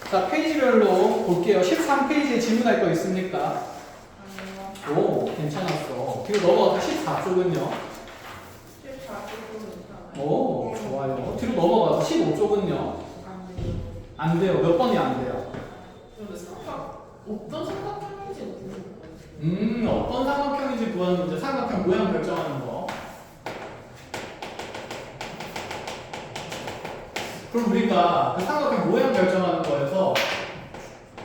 자, 페이지별로 볼게요. 13페이지에 질문할 거 있습니까? 아니요. 오, 괜찮았어. 뒤로 넘어가서 14쪽은요? 14쪽은 괜찮아요. 오, 좋아요. 뒤로 넘어가서 15쪽은요? 안 돼요. 안 돼요. 몇 번이 안 돼요? 근데 어떤 삼각형인지 모르겠어요. 어떤 삼각형인지 구하는 문제, 삼각형 모양 결정하는 거. 그럼 우리가 그 삼각형 모양 결정하는 거에서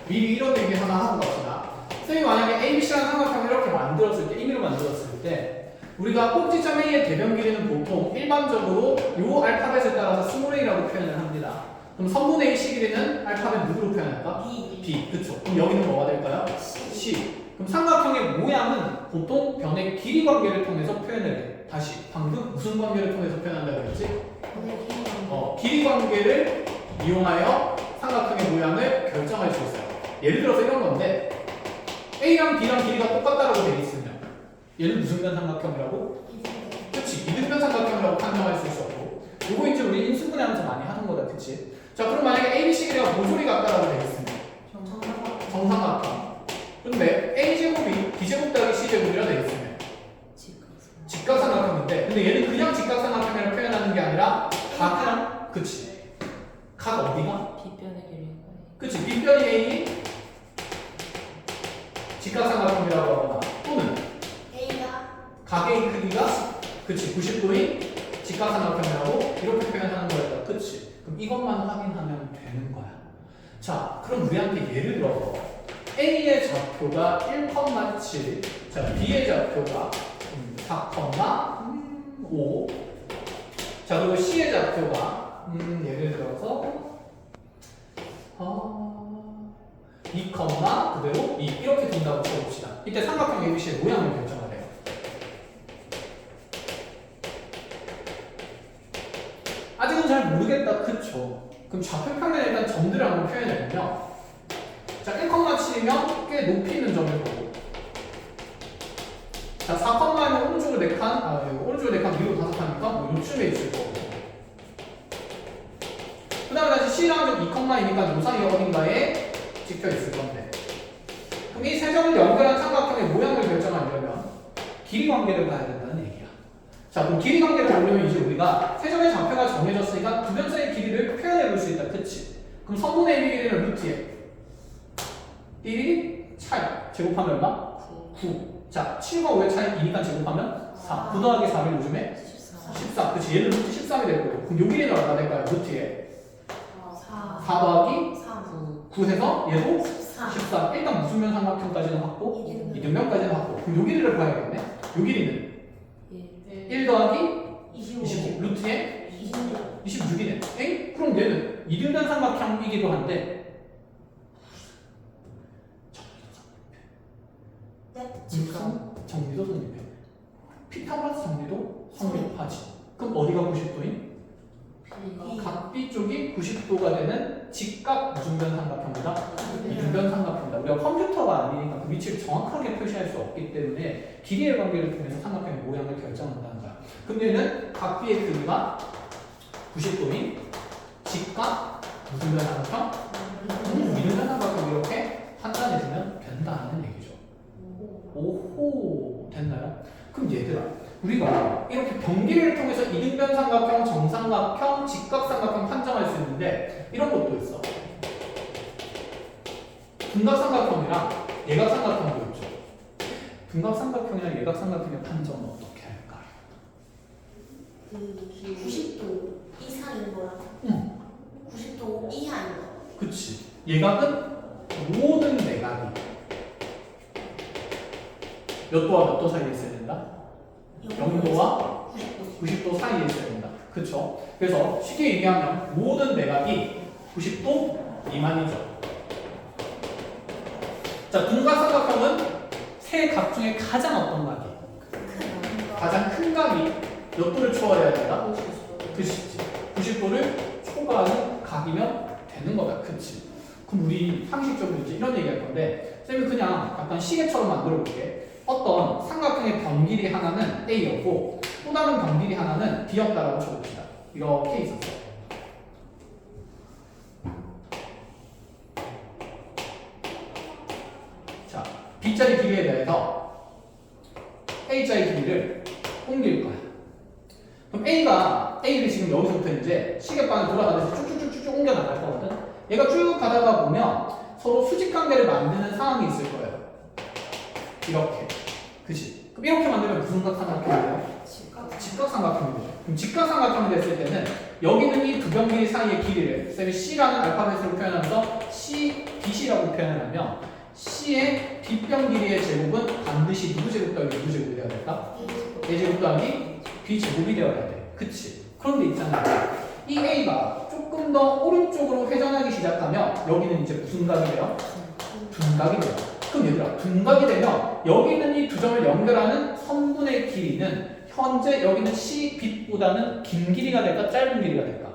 미리 이런 얘기 하나 하고 갑시다. 선생님이 만약에 ABC라는 삼각형을 이렇게 만들었을 때, 임의로 만들었을 때 우리가 꼭지점 A의 대변 길이는 보통 일반적으로 요 알파벳에 따라서 스몰 a라고 표현을 합니다. 그럼 선분 A C 길이는 알파벳 누구로 표현할까? B. 그쵸. 그럼 여기는 뭐가 될까요? C. 그럼 삼각형의 모양은 보통 변의 길이 관계를 통해서 표현을 해. 다시 방금 무슨 관계를 통해서 표현한다고 했지? 길이 관계를 이용하여 삼각형의 모양을 결정할 수 있어요. 예를 들어서 이런 건데 A랑 B랑 길이가 똑같다라고 되어 있으면 얘는 무슨 변 삼각형이라고? 그치, 이등변 삼각형이라고 판정할 수 있었고, 요거 이제 우리 인수분해하면서 많이 하는 거다, 그치? 자, 그럼 만약에 ABC 길이가 모조리 같다라고 되어 있으면 정삼각형. 근데 A제곱이 B제곱 더하기 C제곱이라 되어 있으면 직각삼각형인데, 근데 얘는 그냥 직각삼각형이라고 표현하는 게 아니라 각이랑, 그치? 각 어디가? 빗변의 길이. 그치, 빗변이 A 직각삼각형이라고 하거나 또는 각의 크기가 그치 90도인 직각삼각형이라고 이렇게 표현하는 거였다. 그치? 그럼 이것만 확인하면 되는 거야. 자, 그럼 우리한테 예를 들어서 A의 좌표가 1,7, 자 B의 좌표가 4,5, 자 그리고 C의 좌표가 예를 들어서 2, 그대로 2 이렇게 둔다고 쳐봅시다. 이때 삼각형 ABC의 모양을 결정하래요. 아직은 잘 모르겠다. 그쵸? 그럼 좌표평면에 일단 점들을 한번 표현해보면 자 1,7이면 꽤 높이 있는 점을 보고 자 4,면 오른쪽으로 4칸, 오른쪽으로 4칸, 위로 5칸이니까 뭐 요쯤에 있을 거고 그 다음에 다시 C랑 2,2니까 요 사이 어딘가에 찍혀 있을 건데 그럼 이 세 점을 연결한 삼각형의 모양을 결정하려면 길이 관계를 봐야 된다는 얘기야. 자, 그럼 길이 관계를 보려면 이제 우리가 세 점의 좌표가 정해졌으니까 두 변 사이의 길이를 표현해 볼 수 있다. 그치? 그럼 선분의 A 길이는 루트에 1이 차이. 제곱하면 얼마? 9. 자, 7과 5의 차이 2니까 제곱하면 4. 9 더하기 4를 요즘에 14. 그치? 얘는 루트 13이 될 거고. 그럼 요 길이는 얼마 될까요? 루트에 4 더하기 9 해서 얘도 14. 일단 무슨 면 삼각형까지는 확보? 이등변까지는 확보. 그럼 요 길이를 봐야겠네. 요 길이는 1 더하기 25. 루트에 26이네. 에이? 그럼 얘는 이등변 삼각형이기도 한데 정리도 성립해. 피타고라스 정리도 성립하지. 그럼 어디가 90도인? 각 B 쪽이 90도가 되는 직각 무중변 삼각형이다. 이등변 삼각형이다. 우리가 컴퓨터가 아니니까 그 위치를 정확하게 표시할 수 없기 때문에 길이의 관계를 통해서 삼각형의 모양을 결정한다는 거야. 그럼 얘는 각 B의 크기가 90도인 직각 무중변 삼각형, 이등변 삼각형 이렇게 판단해주면 된다는 얘기죠. 오호, 됐나요? 그럼 얘들아, 우리가 이렇게 변기를 통해서 이등변 삼각형, 정삼각형, 직각삼각형 판정할 수 있는데 이런 것도 있어. 둔각삼각형이랑 예각삼각형도 있죠. 둔각삼각형이랑 예각삼각형의 판정은 어떻게 할까? 90도 이상인 거랑 응. 90도 이하인 거. 그치. 예각은 모든 내각이 몇 도와 몇 도 사이에 있어야 된다? 0도와 90도 사이에 있어야 된다. 그쵸? 그래서 쉽게 얘기하면 모든 내각이 90도 미만이죠. 자, 둔각삼각형은 세 각 중에 가장 어떤 각이? 가장 큰 각이 몇 도를 초월해야 된다? 90도를 초과하는 각이면 되는 거다. 그치? 그럼 우리 상식적으로 이제 이런 얘기 할 건데 쌤이 그냥 약간 시계처럼 만들어 볼게. 어떤 삼각형의 변길이 하나는 A였고 또 다른 변길이 하나는 B였다라고 쳐봅시다. 이렇게 있었어. B자리 길이에 대해서 A자리 길이를 옮길 거야. 그럼 A를 지금 여기서부터 이제 시계방에 돌아가면서 쭉쭉쭉쭉 옮겨 나갈 거거든. 얘가 쭉 가다가 보면 서로 수직관계를 만드는 상황이 있을 거예요. 이렇게. 그치? 그럼 이렇게 만들면 무슨 각삼각형이 돼요? 직각삼각형이 돼요. 그럼 직각삼각형이 됐을 때는 여기는 이 두 변 길이 사이의 길이를 쌤이 C라는 알파벳으로 표현하면서 C, BC라고 표현을 하면 C의 빗변 길이의 제곱은 반드시 누구 제곱 더하기 누구 제곱이 되어야 될까? A 제곱 더하기 B 제곱이 되어야 돼. 그치? 그런데 있잖아. 이 A가 조금 더 오른쪽으로 회전하기 시작하면 여기는 이제 무슨 각이 돼요? 둔각이 돼요. 그럼 얘들아, 둔각이 되면 여기 있는 이 두 점을 연결하는 선분의 길이는 현재 여기는 C, B보다는 긴 길이가 될까? 짧은 길이가 될까?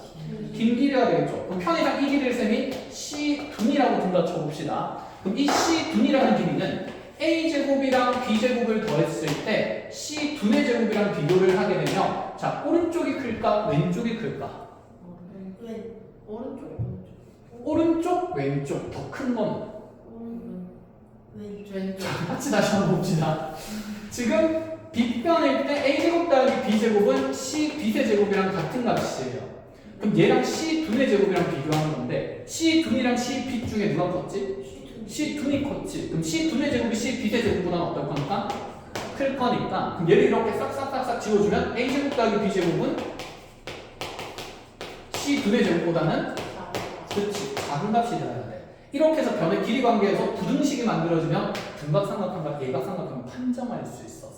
긴 길이가 되겠죠. 그럼 편의상 이 길이를 쌤이 C 둔이라고 둔다 쳐봅시다. 그럼 이 C 둔이라는 길이는 A 제곱이랑 B 제곱을 더했을 때 C 둔의 제곱이랑 비교를 하게 되면 자, 오른쪽이 클까? 왼쪽이 클까? 오른쪽, 왼쪽 더 큰 거는? 왼쪽. 같이 다시 한번 봅시다. 지금 빗변일 때 A제곱 더하기 B제곱은 C, B의 제곱이랑 같은 값이에요. 그럼 얘랑 C 둔의 제곱이랑 비교하는 건데 C 둔이랑 C, B 중에 누가 컸지? C 둔이 컸지. 그럼 C 둔의 제곱이 C, B의 제곱보다는 어떨 거니까? 클 거니까 그럼 얘를 이렇게 싹싹싹싹 지워주면 A제곱 더하기 B제곱은 C 둔의 제곱보다는 그렇지. 작은 값이 되어야 돼. 이렇게 해서 변의 길이 관계에서 부등식이 만들어지면 등각삼각형과 예각삼각형을 판정할 수 있었어.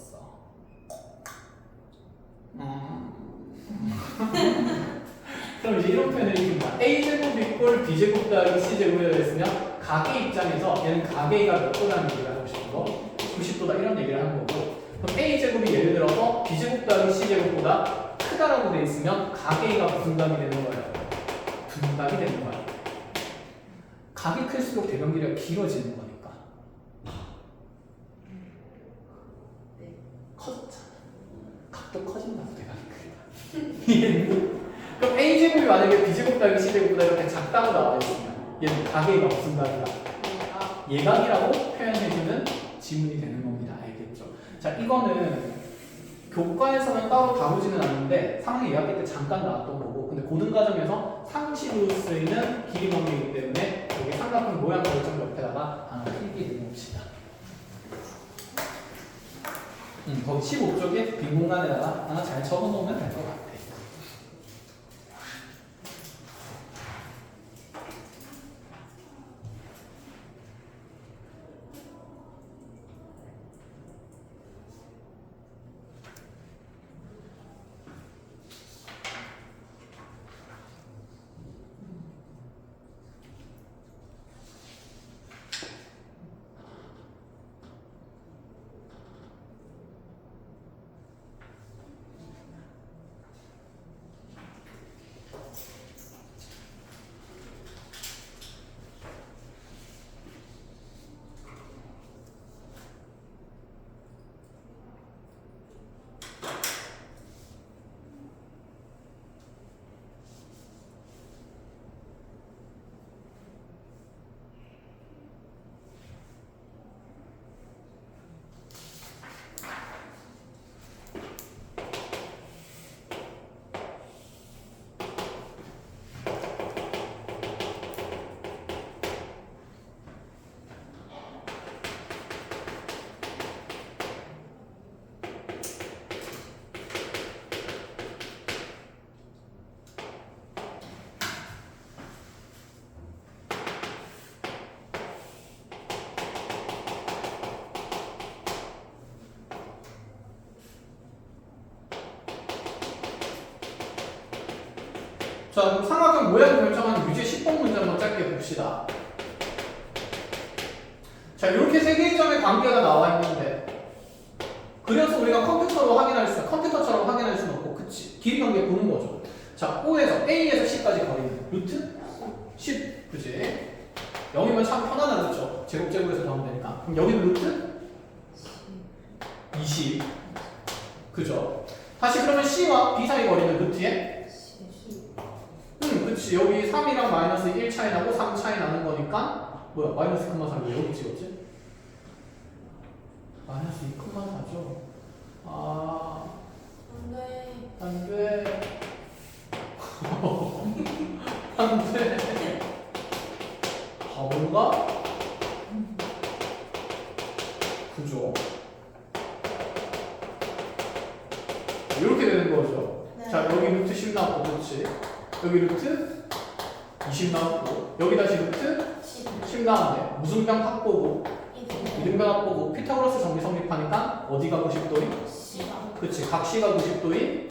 그럼 이제 이런 표현을 읽습니다. A제곱 이꼴 B제곱 더하기 C제곱이 되었으면 각의 입장에서 얘는 각의가 몇 도라는 얘기를 하고 싶은 거 90도다 이런 얘기를 하는 거고 그럼 A제곱이 예를 들어서 B제곱 더하기 C제곱보다 크다라고 돼 있으면 각의가 무슨 각이 되는 거예요? 둔각이 되는 거야. 각이 클수록 대변 길이가 길어지는 거니까. 커졌잖아. 각도 커진다고 대변이 크다. 그럼 A제곱이 만약에 B제곱 더하기 C제곱보다 이렇게 작다고 나와 있으면 얘는 각의가 무슨 각이다? 예각이라고 표현해주는 지문이 되는 겁니다. 알겠죠? 자, 이거는 교과에서는 따로 다루지는 않는데 상황 이야기 때 잠깐 나왔던 거고 근데 고등과정에서 상식으로 쓰이는 길이 관계이기 때문에 여기 삼각형 모양 결정 옆에다가 하나 필기 넣읍시다. 거기 15쪽에 빈 공간에다가 하나 잘 적어놓으면 될 것 같아. 자, 그럼 삼각형 모양 결정하는 유제 10번 문제 한번 짧게 봅시다. 자, 이렇게 세 개의 점의 관계가 나와 있는데 그래서 우리가 컴퓨터로 확인할 수, 컴퓨터처럼 확인할 수는 없고, 그치? 길이 관계 보는 거죠. 자, O에서 A에서 C까지 거리는 루트 10, 그치? 0이면 참 편하다, 그렇죠? 제곱제곱에서 더하면 되니까. 그럼 여기는 루트 20, 그죠? 다시 그러면 C와 B 사이 거리는 루트에 그치. 여기 3이랑 마이너스 1 차이 나고 3 차이 나는 거니까 뭐야? 마이너스 3왜 여기 찍었지? 마이너스 2컴마 4죠. 아, 안돼. 안 돼. 안 돼. 바본가? 그죠? 이렇게 되는 거죠. 네. 자, 여기 루트 10 나왔고, 그렇지? 여기 루트 20 나왔고, 여기 다시 루트 10 나왔네. 무슨 병 확보고, 이등변 확보고, 피타고라스 정리 성립하니까 어디가 90도인? 그치, 각 C가 90도인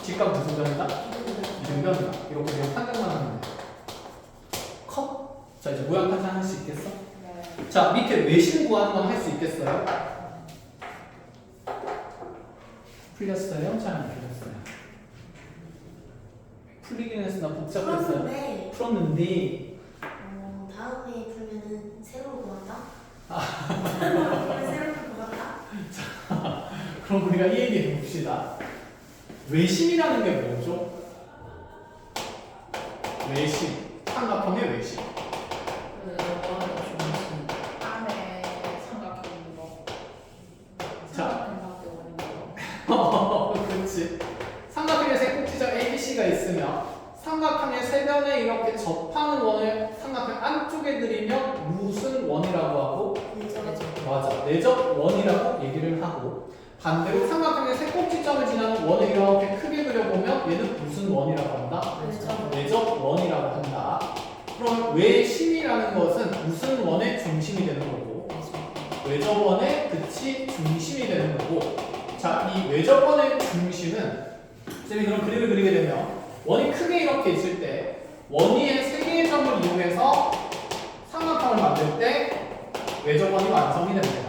직각 무슨 변이다? 이등변이다. 이렇게 그냥 판정만 하면 돼. 컷? 자, 이제 모양 판정할 수 있겠어? 네. 자, 밑에 외심 구하는 건 할 수 있겠어요? 풀렸어요? 잘 안 풀렸어요? 풀리긴 했으나 복잡했어요? 그런데 풀었는데 다음에 풀면은 새로운 거 같다. 아. 새로운 거 같다. 그럼 우리가 이 얘기 해봅시다. 외심이라는 게 뭐죠? 외심, 삼각형의 외심. 안에 삼각형 있는 거. 자. 삼각형밖에 없는 거. 그렇지. 삼각형에 세 꼭지점 ABC가 있으면 삼각형의 세 변에 이렇게 접하는 원을 삼각형 안쪽에 그리면 무슨 원이라고 하고? 맞아. 내적 원이라고 얘기를 하고, 반대로 삼각형의 세 꼭지점을 지나는 원을 이렇게 크게 그려보면 얘는 무슨 원이라고 한다? 내적 원이라고 한다. 그럼 외심이라는 것은 무슨 원의 중심이 되는 거고, 외적 원의 그치 중심이 되는 거고. 자, 이 외적 원의 중심은 쌤이 그런 그림을 그리게 되면 원이 크게 이렇게 있을 때 원위의 세 개의 점을 이용해서 삼각형을 만들 때 외적 원이 완성이 됩니다.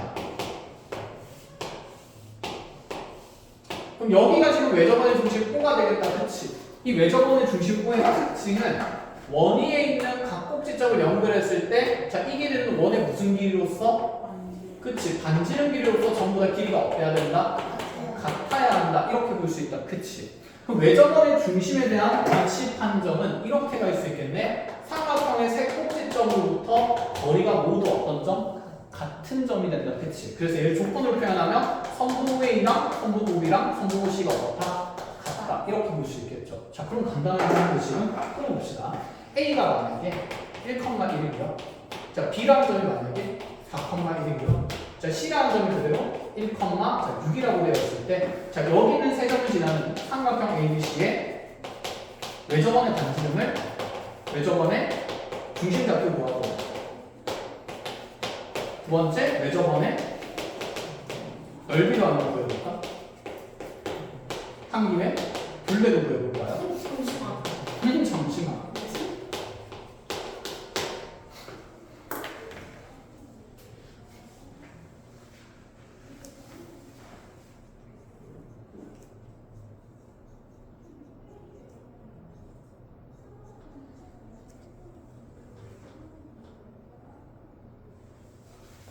그럼 여기가 지금 외적 원의 중심 O가 되겠다, 그치? 이 외적 원의 중심 O의 특징은 원위에 있는 각 꼭지점을 연결했을 때, 자, 이 길이는 원의 무슨 길이로서? 그치? 반지름 길이로서 전부 다 길이가 어때야 된다? 같아야 한다. 이렇게 볼 수 있다. 그치? 그럼 외적원의 중심에 대한 위치 판정은 이렇게 갈 수 있겠네. 삼각형의 세 꼭지점으로부터 거리가 모두 어떤 점? 같은 점이 된다. 그치? 그래서 얘를 조건으로 표현하면 선분 A랑 선분 B랑 선분 C가 어떻다? 같다. 이렇게 볼 수 있겠죠. 자, 그럼 간단하게 하는 것은 풀어봅시다. A가 만약에 1,1이고요. 자, B라는 점이 만약에 4,1이고요. 자, C라는 점이 그대로 1,6이라고 되어 있을 때, 자, 여기 있는 세 점을 지나는 삼각형 ABC의 외적원의 반지름을 외적원의 중심잡기로 모아서 두 번째 외적원의 넓이로 한번 구해볼까? 한 김에 둘레도 구해볼까요? 잠시만.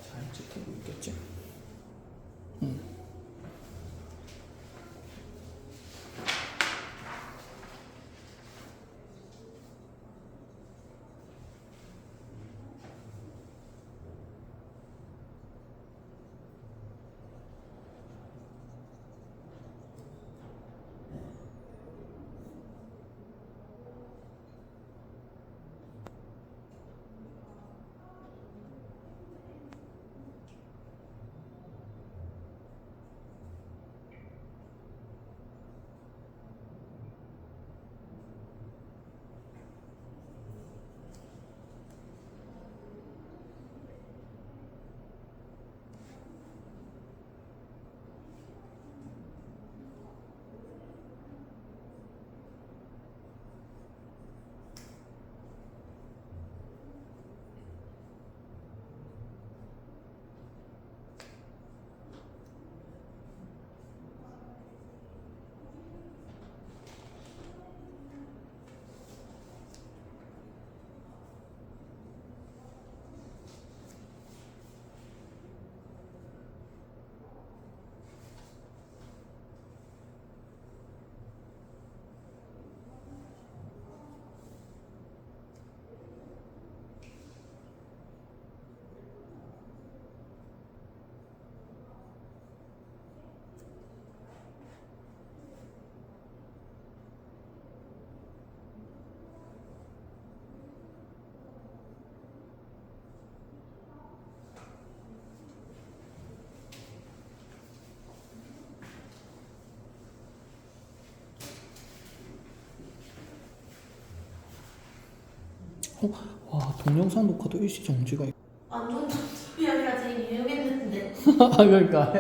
잘 찍히고 있겠지? 와, 동영상 녹화도 일시 정지가 있. 완전 정답이 아니라 제일 유용했는데. 그러니까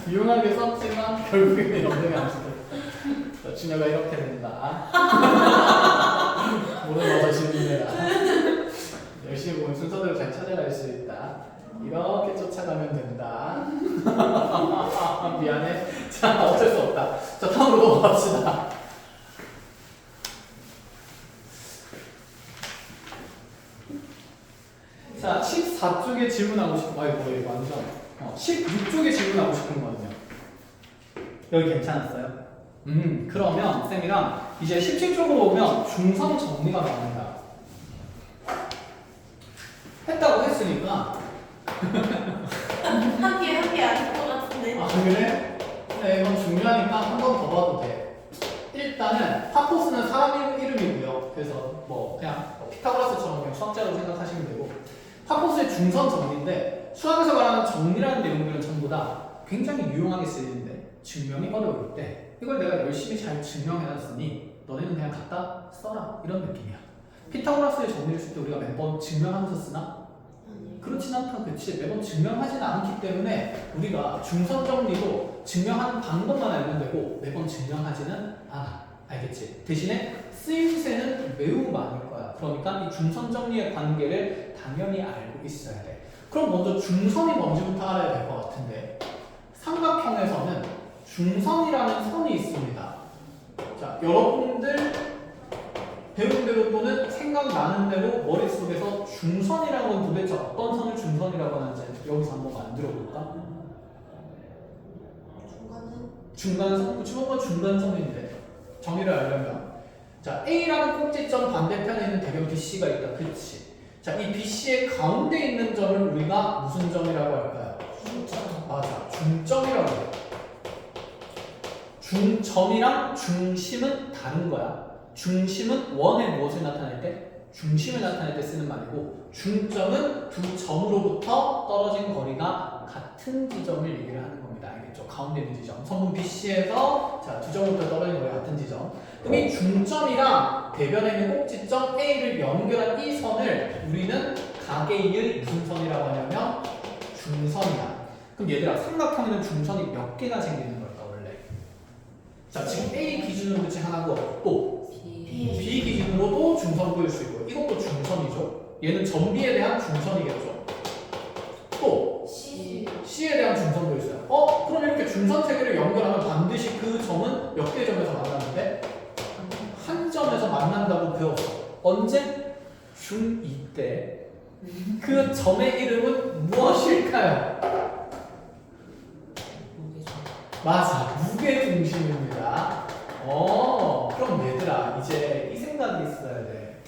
유용하게 썼지만 결국에는 영상이 안 찍혀. 진혁아 이렇게 된다. 모든 것을 질문해라. 열심히 보면 순서대로 잘 찾아갈 수 있다. 이렇게 쫓아가면 된다. 미안해. 자, 어쩔 수 없다. 자, 다음으로 넘어갑시다. 자, 14쪽에 질문하고 싶은 거, 아이고, 이거 완전. 16쪽에 질문하고 싶은 거거든요. 여기 괜찮았어요? 그러면 쌤이랑 이제 17쪽으로 오면 중성 정리가 나옵니다. 했다고 했으니까. 한개 아닐 것 같은데. 아, 그래? 네, 이건 중요하니까 한 번 더 봐도 돼. 일단은 파포스는 사람 이름이고요. 그래서 뭐 그냥 피타고라스처럼 그냥 수학자로 생각하시면 되고, 파포스의 중성 정리인데 수학에서 말하는 정리라는 내용들은 전부 다 굉장히 유용하게 쓰이는데 증명이 어려울 때 이걸 내가 열심히 잘 증명해놨으니 너네는 그냥 갖다 써라, 이런 느낌이야. 피타고라스의 정리를 쓸 때 우리가 매번 증명하면서 쓰나? 그렇진 않다. 그치? 매번 증명하지는 않기 때문에 우리가 중선 정리도 증명하는 방법만 알면 되고 매번 증명하지는 않아. 알겠지? 대신에 쓰임새는 매우 많을 거야. 그러니까 이 중선 정리의 관계를 당연히 알고 있어야 돼. 그럼 먼저 중선이 뭔지부터 알아야 될 것 같은데, 삼각형에서는 중선이라는 선이 있습니다. 자, 여러분들 배운 대로 또는 생각나는 대로 머릿속에서 중선이라는 건 도대체 어떤 선을 중선이라고 하는지 여기서 한번 만들어 볼까? 중간선? 그치, 뭔가 중간선인데 정의를 알려면, 자, A라는 꼭지점 반대편에 있는 대변 BC가 있다. 그치? 자, 이 BC의 가운데 있는 점을 우리가 무슨 점이라고 할까요? 중점. 맞아, 중점이라고 해. 중점이랑 중심은 다른 거야. 중심은 원의 무엇을 나타낼 때? 중심을 나타낼 때 쓰는 말이고, 중점은 두 점으로부터 떨어진 거리가 같은 지점을 얘기를 하는 겁니다. 알겠죠? 가운데 있는 지점. 성분 BC에서 자, 두 점부터 떨어진 거리가 같은 지점. 그럼 이 중점이랑 대변에 있는 꼭지점 A를 연결한 이 선을 우리는 가게인을 무슨 선이라고 하냐면 중선이야. 그럼 얘들아, 삼각형에는 중선이 몇 개가 생기는 걸까 원래? 자, 지금 A 기준으로 그치 하나고, 또 B 기준으로도 중선 보일 수 있고, 이것도 중선이죠. 얘는 전비에 대한 중선이겠죠. 또 C에 대한 중선도 있어요. 그럼 이렇게 중선 세 개를 연결하면 반드시 그 점은 몇 개의 점에서 만나는데? 한 점에서 만난다고 배웠어. 언제? 중2 때. 그 점의 이름은 무엇일까요? 맞아, 무게중심입니다. 그럼 얘들아, 이제 이 생각이 있어야 돼.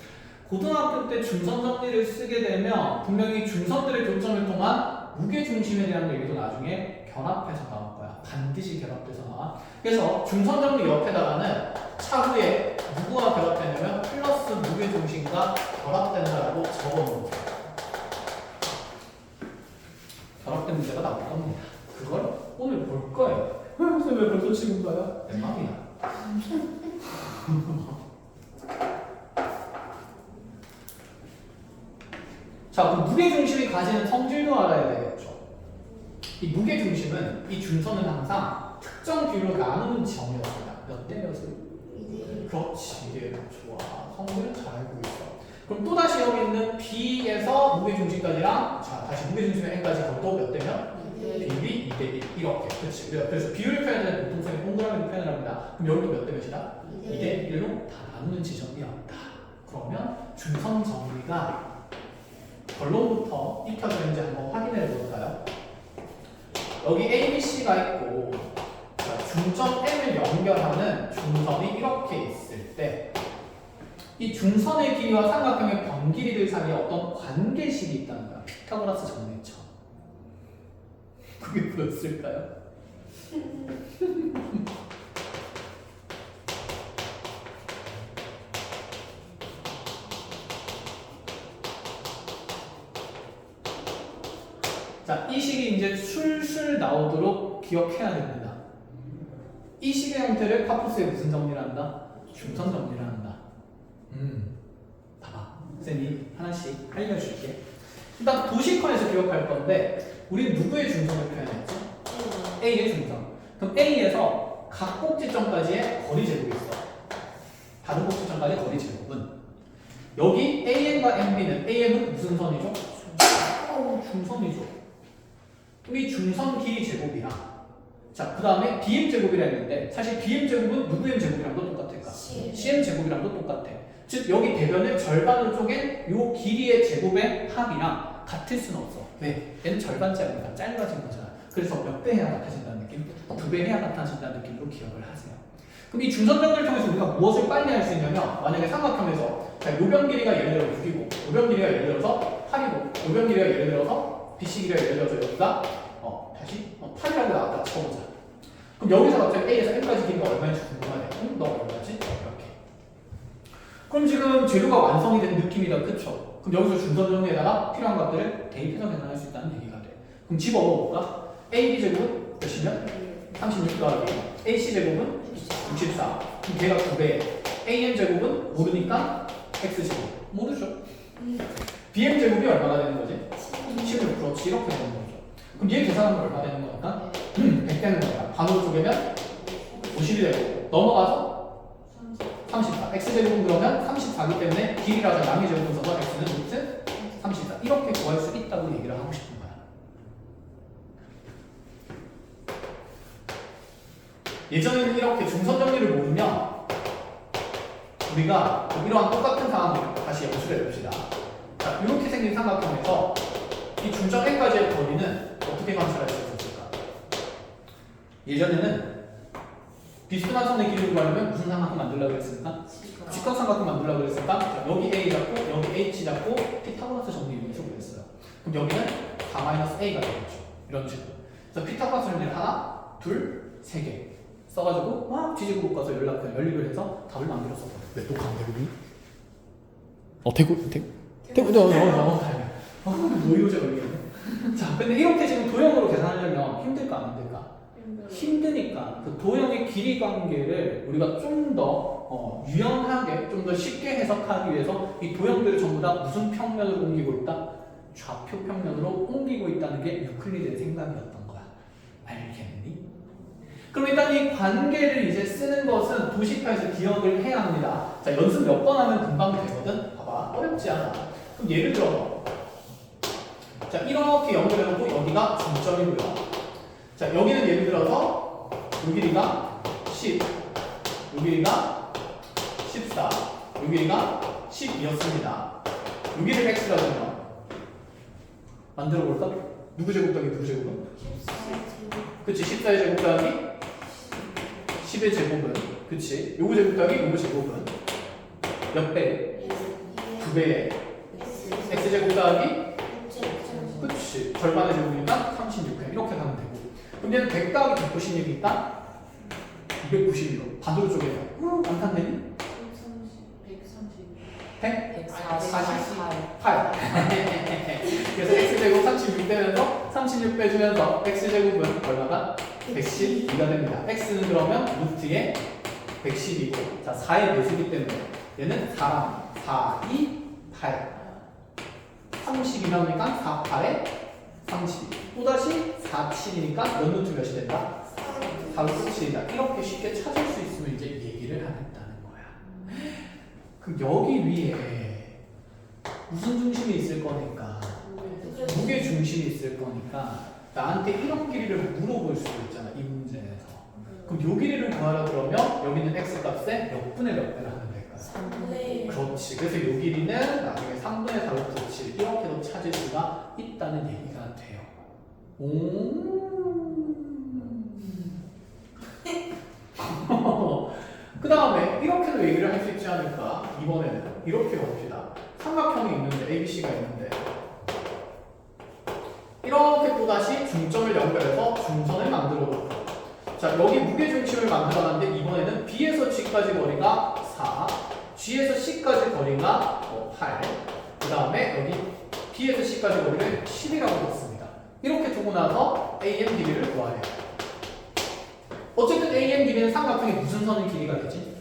고등학교 때 중선 정리를 쓰게 되면 분명히 중선들의 교점을 통한 무게중심에 대한 얘기도 나중에 결합해서 나올 거야. 반드시 결합돼서 나와. 그래서 중선 정리 옆에다가는 차후에 누구와 결합되냐면 플러스 무게중심과 결합된다고 적어놓은 거야. 결합된 문제가 나올 겁니다. 그걸 오늘 볼 거예요. 선생님 왜 벌써 지금 봐요? 내 맘이야. 자, 그 무게중심이 가지는 성질도 알아야 되겠죠. 이 무게중심은 이 중선은 항상 특정 비율로 나누는 점이었습니다. 몇 대 몇을? 그렇지, 이게 좋아. 성질은 잘 알고 있어. 그럼 또다시 여기 있는 B에서 무게중심까지랑, 자, 다시 무게중심의 N까지 그것도 몇 대면? 비율이 2대1 이렇게. 그렇지. 그래서 비율을 표현할 때 보통 선생님 동그라미로 표현을 합니다. 그럼 여기도 몇 대 몇이다? 2대1로 다 나누는 지점이었다. 그러면 중선 정리가 결론부터 익혀지는지 한번 확인해 볼까요? 여기 A, B, C가 있고, 자, 중점 M을 연결하는 중선이 이렇게 있을 때 이 중선의 길이와 삼각형의 변 길이들 사이에 어떤 관계식이 있다는 거야. 피타고라스 정리처럼. 그게 뭐였을까요? 자, 이 식이 이제 술술 나오도록 기억해야 됩니다. 이 식의 형태를 파푸스에 무슨 정리를 한다? 중선 정리를 한다. 봐봐. 쌤 테니 하나씩 알려줄게. 일단 도시권에서 기억할 건데 우리는 누구의 중성을 표현했지? A의 중성. 그럼 A에서 각 꼭지점까지의 거리 제곱이 있어. 다른 꼭지점까지 거리 제곱은 여기 AN과 MB는 AN은 무슨 선이죠? 중선이죠. 그럼 이 중선 길이 제곱이랑 자, 그 다음에 BM 제곱이라 했는데 사실 BM 제곱은 누구의 제곱이랑도 똑같을까? CM 제곱이랑도 똑같아. 즉 여기 대변을 절반으로 쪼갠 요 길이의 제곱의 합이랑 같을 수는 없어. 왜? 얘는 절반짜리니까 짧아진 거잖아. 그래서 몇 배 해야 같아진다는 느낌? 2배 해야 같아진다는 느낌으로 기억을 하세요. 그럼 이 중선 정리를 통해서 우리가 무엇을 빨리 할 수 있냐면 만약에 삼각형에서 자, 요변 길이가 예를 들어 6이고 요변 길이가 예를 들어서 8이고 요변 길이가 예를 들어서 BC 길이가 예를 들어서 여기가 8이라고 나왔다 쳐보자. 그럼 여기서 갑자기 A에서 M까지 길이가 얼마인지 궁금하네. 너 얼마지? 이렇게. 그럼 지금 재료가 완성이 된 느낌이다. 그쵸? 그럼 여기서 중선 정리에다가 필요한 것들을 대입해서 계산할 수 있다는 얘기가 돼. 그럼 집 얻어볼까? AB 제곱은 몇이면? 36 더하기 AC 제곱은 64. 그럼 걔가 2배. AM 제곱은 모르니까 X 제곱. 모르죠. BM 제곱이 얼마나 되는 거지? 16. 그렇지. 이렇게 되는 거죠. 그럼 얘 계산하면 얼마 되는 거니까? 100 되는 거야. 반으로 쪼개면 50이 되고 넘어가서 34. X 제곱은 그러면 34기 때문에 길이라서 양의 제곱을 써서 X는 루트 34. 이렇게 구할 수 있다고 얘기를 하고 싶은 거야. 예전에는 이렇게 중선 정리를 모르면 우리가 이러한 똑같은 상황을 다시 연출해 봅시다. 자, 이렇게 생긴 삼각형에서 이 중점 N까지의 거리는 어떻게 관찰할 수 있었을까? 예전에는 비스듬한 선의 길이를 구하려면 무슨 삼각형 만들려고 했을까? 직각삼각형 만들려고 했을까? 자, 여기 A 잡고 여기 H 잡고 피타고라스 정리 이용해서 구했어요. 그럼 여기는 4-A가 되겠죠. 이런 식으로. 그래서 피타고라스 정리를 하나, 둘, 세 개 써가지고 막 뒤지고 묶어서 연립을 해서 답을 만들었었거든. 왜 녹화하면 되거든? 노이로제 걸리겠네. 자, 근데 이렇게 지금 도형으로 계산하려면 힘들까 안 힘들까? 힘드니까 그 도형의 길이 관계를 우리가 좀 더 유연하게 좀 더 쉽게 해석하기 위해서 이 도형들을 전부 다 무슨 평면으로 옮기고 있다? 좌표 평면으로 옮기고 있다는 게 유클리드의 생각이었던 거야. 알겠니? 그럼 일단 이 관계를 이제 쓰는 것은 도식화해서 기억을 해야 합니다. 자, 연습 몇 번 하면 금방 되거든? 봐봐, 어렵지 않아. 그럼 예를 들어 자, 이렇게 연결해놓고 여기가 중점이고요. 자, 여기는 예를 들어서 요 길이가 10, 요 길이가 14, 요 길이가 12였습니다. 요 길이를 x라 주면 만들어 볼까? 누구 제곱 더하기 누구 제곱은? 그치, 14의 제곱 더하기 10의 제곱은 그치, 요거 제곱 더하기 요거 제곱은 몇 배? 2배의 x 제곱 더하기 그치, 절반의 제곱이니까 36회 이렇게 가면 되고 그럼 얘는 100 더하기 196이니까 296 반으로 쪼개요. 안 탔네? 148 그래서 x제곱 36 되면서 36 빼주면서 x제곱은 얼마가? 112가 됩니다. x는 그러면 루트에 110이고 자 4의 배수기 때문에 얘는 4랑 4, 2, 8 30이 나오니까 4, 8에 32 또다시 4, 7이니까 몇 루트 몇이 된다? 4 루트 7이다. 이렇게 쉽게 찾을 수 있으면 이제 얘기를 하겠다는 거야. 그럼 여기 위에 무슨 중심이 있을 거니까 무게 중심이 있을 거니까 나한테 이런 길이를 물어볼 수도 있잖아 이 문제에서. 그럼 요 길이를 구하라 그러면 여기는 x 값에 몇 분의 몇 배를 하면 될까요? 3분의 그렇지. 그래서 요 길이는 나중에 3분의 4 루트 7 이렇게도 찾을 수가 있다는 얘기가 돼요. 그 다음에 이렇게도 얘기를 할 수 있지 않을까? 이번에는 이렇게 봅시다. 삼각형이 있는데 ABC가 있는데 이렇게 또다시 중점을 연결해서 중선을 만들어 놓고 자 여기 무게중심을 만들어놨는데 이번에는 B에서 G까지 거리가 4 G에서 C까지 거리가 8 그 다음에 여기 B에서 C까지 거리를 10이라고 뒀습니다. 이렇게 두고 나서 AM 길이를 구하래요. 어쨌든 AM 길이는 삼각형의 무슨 선의 길이가 되지?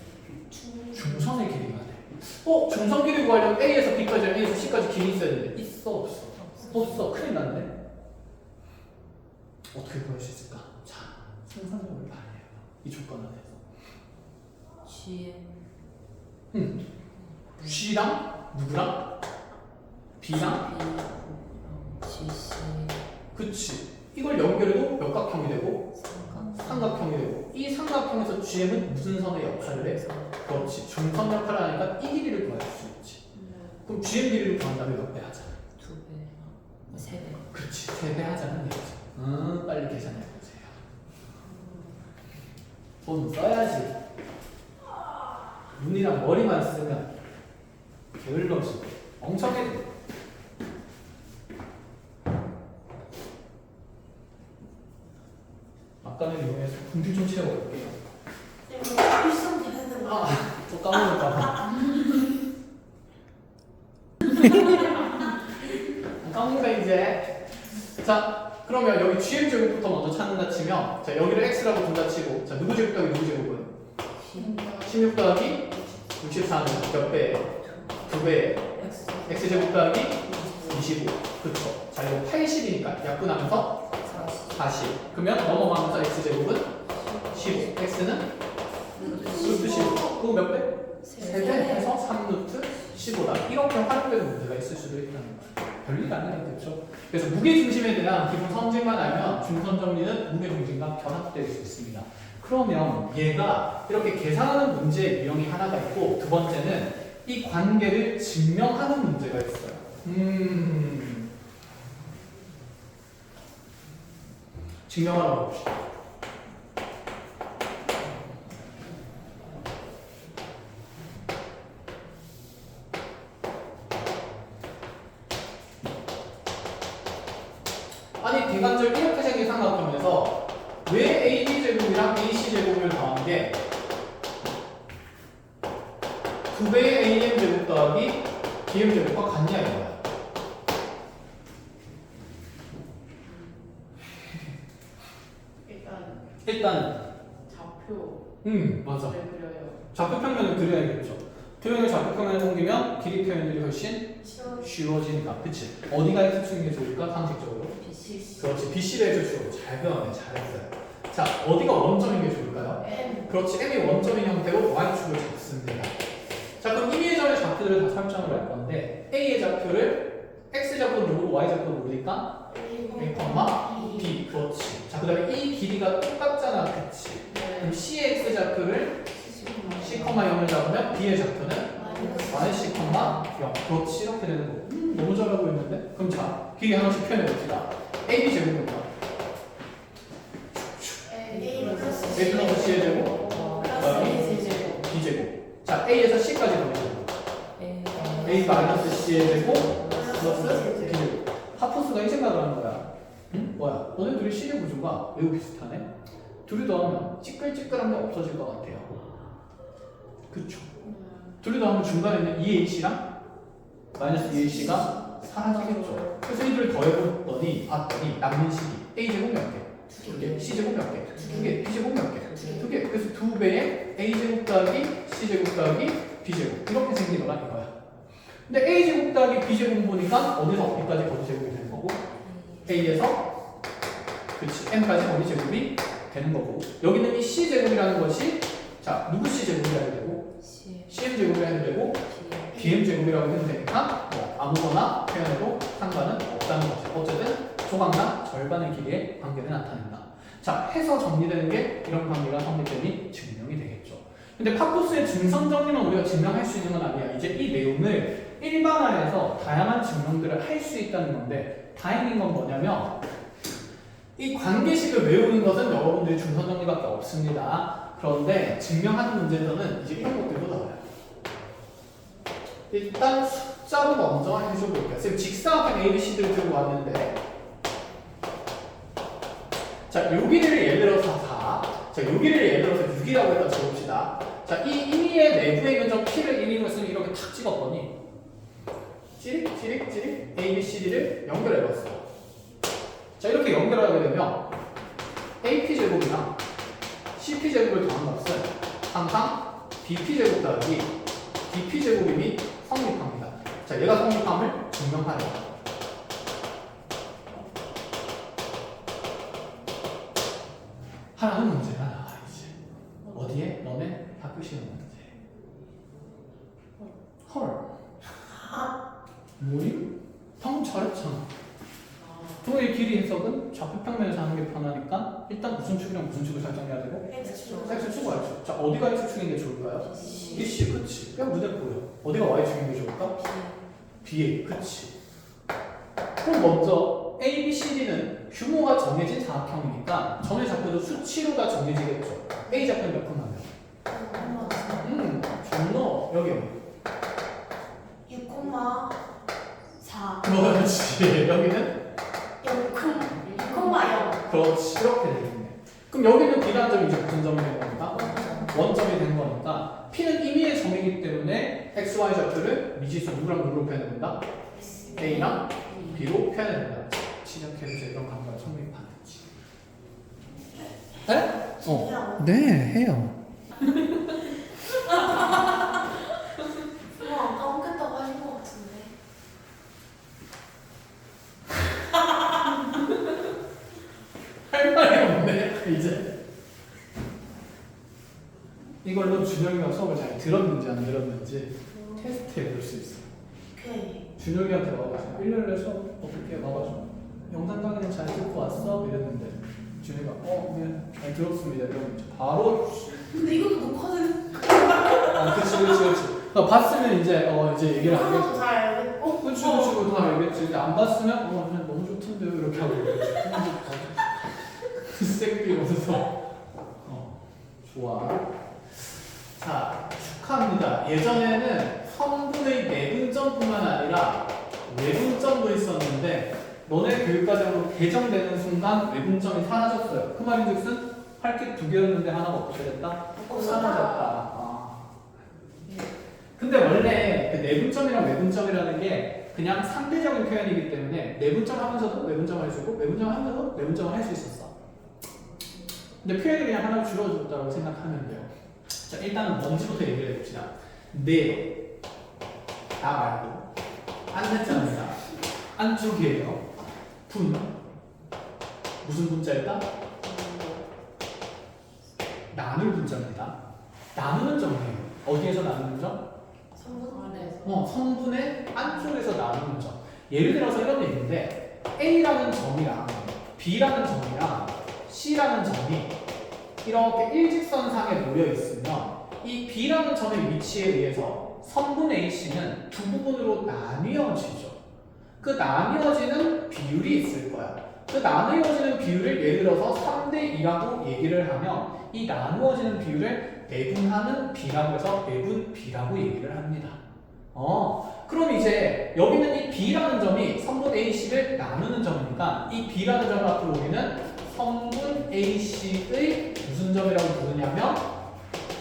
중선의 길이가 돼. 중선 길이 구하려면 A에서 B까지 A에서 A에서 C까지 길이 있어야 되는데 있어 없어? 없어. 큰일 났네. 어떻게 구할 수 있을까? 자, 생산력을 발휘해봐. 이 조건 안에서. GM G랑 누구랑? B랑? GC 그치. 이걸 연결해도 몇각형이 되고 삼각형이 되고 이 삼각형에서 GM은 무슨 선의 역할을 해? 그렇지. 중선 역할을 하니까 이 길이를 구할 수 있지. 그럼 GM 길이를 구한다면 몇 배 하자? 2배 3배 그렇지. 3배 하자는 얘기지. 빨리 계산해보세요. 돈 써야지. 눈이랑 머리만 쓰면 게을러지고 엉청해져. 아까는 이용해서 분필 좀 칠해볼게요. 필성 되는 거. 또 까먹을까봐. 까먹는다 이제. 자, 그러면 여기 GM 제곱부터 먼저 찾는다 치면, 자 여기를 x라고 둔다 치고, 자 누구 제곱 더하기 누구 제곱은? 16 더하기 64는 몇 배예요? 2배예요. x 제곱 더하기 25. 그쵸. 자 이거 80이니까 약분하면서 40. 그러면 넘어가면서 x 제곱은 15. x는 루트 15. 그거 몇 배? 3배 해서 3루트 15다. 이렇게 활용되는 문제가 있을 수도 있다는 거예요. 별일 아니에요. 그렇죠? 그래서 무게중심에 대한 기본 성질만 알면 중선 정리는 무게중심과 결합될 수 있습니다. 그러면 얘가 이렇게 계산하는 문제의 유형이 하나가 있고, 두 번째는 이 관계를 증명하는 문제가 있어요. 증명하러 봅시다. 아니 대관절 이렇게 생긴 삼각형에서 왜 AB제곱이랑 AC제곱을 더한 게 2배의 AM제곱 더하기 BM제곱과 같냐 이거야. 일단 좌표 맞아. 그려요. 좌표 평면을 그려야겠죠. 표현을 좌표 평면에 옮기면 길이 표현들이 훨씬 쉬워지니까. 그치? 어디가 x축인 게 좋을까? 상식적으로. BC 그렇지. BC를 x축으로 잘 배웠네. 잘했어요. 자, 어디가 원점인 게 좋을까요? M 그렇지. M이 원점인 형태로 y축을 잡습니다. 자, 그럼 이미의 전의 좌표들을 다 설정을 할 건데, A의 좌표를 x 좌표로 누르고 y 좌표로 누르니까 A, B. 그렇지. 자, 그 다음에 이 길이가 똑같잖아. 그치? 그럼 C의 x 좌표를 C,0을 잡으면 B의 좌표는 y C, 0. 그렇지. 이렇게 되는 거. 너무 잘하고 있는데? 그럼 자, 길이 하나씩 표현해 봅시다. AB 제곱은 뭐야? A 플러스 C의 제곱, B 제곱. 자, A에서 C까지 더해줘. A 마이너스 C의 제곱 플러스 B 제곱. 하프스가 이 생각을 하는 거야. 응? 뭐야? 너네 둘이 시계 구조가 매우 비슷하네? 둘이 더하면 찌끌찌끌한 게 없어질 것 같아요. 그쵸? 둘이 더하면 중간에 있는 EH랑 마이너스 EH가 사라지겠죠. 그래서 이들을 더해봤더니 봤더니 남는 식이 A제곱 몇 개? 2개. C제곱 몇 개? 2개. B제곱 몇 개? 2개. 그래서 2배의 A제곱 더하기 C제곱 더하기 B제곱. 이렇게 생기더라 이거야. 근데 A제곱 더하기 B제곱 보니까 어디서 어디까지 거기 제곱이 되는 거고, A에서 그치 M까지 거기 제곱이 되는 거고, 여기는 이 C제곱이라는 것이 자 누구 C제곱이라 해야 되고 CM제곱이라 해야 되고 BM제곱이라고 해도 되니까 뭐 아무거나 표현해도 상관은 없다는 거죠. 어쨌든 조각당 절반의 길이의 관계를 나타낸다. 자, 해서 정리되는 게 이런 관계가 성립됨이 증명이 되겠죠. 근데 파푸스의 증선 정리만 우리가 증명할 수 있는 건 아니야. 이제 이 내용을 일반화해서 다양한 증명들을 할 수 있다는 건데, 다행인 건 뭐냐면 이 관계식을 외우는 것은 여러분들이 중선 정리밖에 없습니다. 그런데 증명하는 문제에서는 이제 이런 것들도 나와요. 일단 숫자로 먼저 해줘볼게요. 지금 직사각형 ABC들 들고 왔는데, 자 여기를 예를 들어서 4, 자 여기를 예를 들어서 6이라고 해서 적읍시다. 자 이 1의 내부에 있는 저 P를 1이라고 했으면 이렇게 탁 찍었더니 찌릿 ABCD를 연결해봤어. 자 이렇게 연결하게 되면 AP제곱이랑 CP제곱을 더한 값은 항상 BP제곱 더하기 DP제곱임이 성립합니다. 자, 얘가 성립함을 증명하래요. 하나는 문제가 나와 이제. 어디에? 너네 학교 시험 문제. 헐. 뭐임? 방금 잘했잖아. 도의 길이 해석은 좌표평면에서 하는 게 편하니까 일단 무슨 축이랑 무슨 축을 설정해야 되고 X축. X축, Y축. 자, 어디가 X축인 게 좋을까요? BC, 그치. 그냥 눈에 보여. 어디가 Y축인 게 좋을까? BA, 그치. 그럼 먼저 A, B, C, D는 규모가 정해진 사각형이니까 전에 좌표도 수치로가 정해지겠죠. A 좌표는 몇 분 하면? 존나 여기 6,4 그렇지. 여기는 0,0 그렇지. 이렇게 되겠네. 그럼 여기는 B라는 점이 이제 무슨 점이 된 겁니까? 원점이 된 거니까 P는 임의의 점이기 때문에 X, Y 좌표를 미지수 누구랑 누구로 표현해낸다? A랑 B로 표현해낸다. 시작해서 이런 감각을 성립하는지. 네? 진짜로? 네, 해요. 안 까먹겠다고 하신 것 같은데. 할 말이 없네, 이제. 이걸로 준영이가 수업을 잘 들었는지 안 들었는지 테스트해 볼 수 있어. 오케이. 준혁이한테 와가지고 일요일에 수업 어떻게 와가지고 영상 강의는 잘 듣고 왔어? 이랬는데 준혁이가 네, 잘 들었습니다. 이러면 이제 바로 근데 이것도 녹화는 그치. 봤으면 이제 이제 얘기를 안 하나도 하겠지. 잘 알겠고. 그치 다 알겠지. 근데 안 봤으면 그냥 너무 좋던데요 이렇게 하고 새끼 오면서 좋아. 자, 축하합니다. 예전에는 성분의 내분점뿐만 아니라 외분점도 있었는데 너네 교육과정으로 개정되는 순간 외분점이 사라졌어요. 그 말인즉슨 할 게 두 개였는데 하나가 어떻게 됐다? 사라졌다. 근데 원래 그 내분점이랑 외분점이라는 게 그냥 상대적인 표현이기 때문에 내분점 하면서도 외분점 할 수 있고 외분점 하면서도 내분점을 할 수 있었어. 근데 표현이 그냥 하나로 줄어들었다고 생각하면 돼요. 자, 일단은 뭔지부터 얘기를 해봅시다. 네, 나 말고 안했잖아요. 안쪽이에요. 분 무슨 분자일까? 나눌 분자입니다. 나누는 점이에요. 어디에서 나누는 점? 안에서. 성분의 안쪽에서 나누는 점. 예를 들어서 이런 얘기인데 A라는 점이랑 B라는 점이랑 C라는 점이 이렇게 일직선상에 놓여 있으면 이 B라는 점의 위치에 의해서 성분 AC는 두 부분으로 나뉘어지죠. 그 나뉘어지는 비율이 있을 거야. 그 나누어지는 비율을 예를 들어서 3대 2라고 얘기를 하면 이 나누어지는 비율을 내분하는 B라고 해서 내분 B라고 얘기를 합니다. 그럼 이제 여기는 이 B라는 점이 성분 AC를 나누는 점이니까 이 B라는 점을 앞으로 우리는 성분 AC의 무슨 점이라고 부르냐면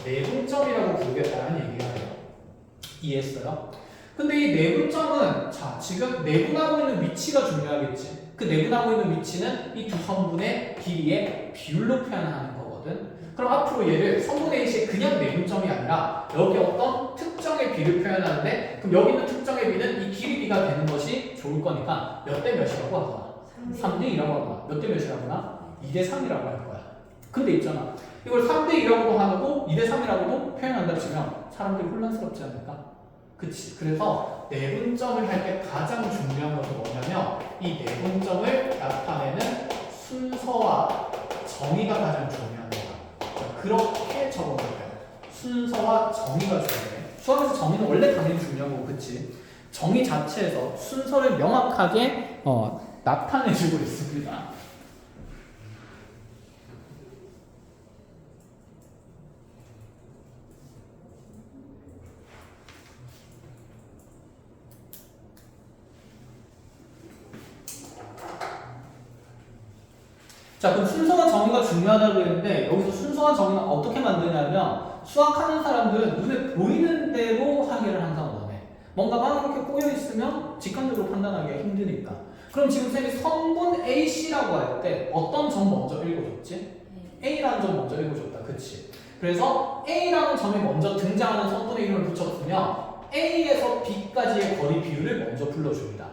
내분점이라고 부르겠다는 얘기가 돼요. 이해했어요? 근데 이 내분점은 자 지금 내분하고 있는 위치가 중요하겠지. 그 내분하고 있는 위치는 이 두 성분의 길이의 비율로 표현하는 거거든. 그럼 앞으로 얘를 성분 AC의 그냥 내분점이 아니라 여기 어떤 특정의 비를 표현하는데 그럼 여기 있는 특정의 비는 이 길이 비가 되는 것이 좋을 거니까 몇 대 몇이라고 하거나 3대 2라고 하거나 몇 대 몇이라고 하나 2대 3이라고 할 거야. 근데 있잖아. 이걸 3대 2라고도 하고 2대 3이라고도 표현한다 치면 사람들이 혼란스럽지 않을까? 그치. 그래서 내분점을 할 때 가장 중요한 것은 뭐냐면 이 내분점을 나타내는 순서와 정의가 가장 중요합니다. 그렇게 적어놓은 거예요. 순서와 정의가 중요해. 수학에서 정의는 원래 당연히 중요한 거고, 그치? 정의 자체에서 순서를 명확하게 나타내주고 있습니다. 자, 그럼 순서와 정의가 중요하다고 했는데 여기서 순서와 정의는 어떻게 만드냐면 수학하는 사람들은 눈에 보이는 대로 하기를 항상 원해. 뭔가 막 이렇게 꼬여 있으면 직관적으로 판단하기가 힘드니까. 그럼 지금 쌤이 성분 AC라고 할 때 어떤 점 먼저 읽어줬지? A라는 점 먼저 읽어줬다. 그치? 그래서 A라는 점이 먼저 등장하는 성분의 이름을 붙였으면 A에서 B까지의 거리 비율을 먼저 불러줍니다.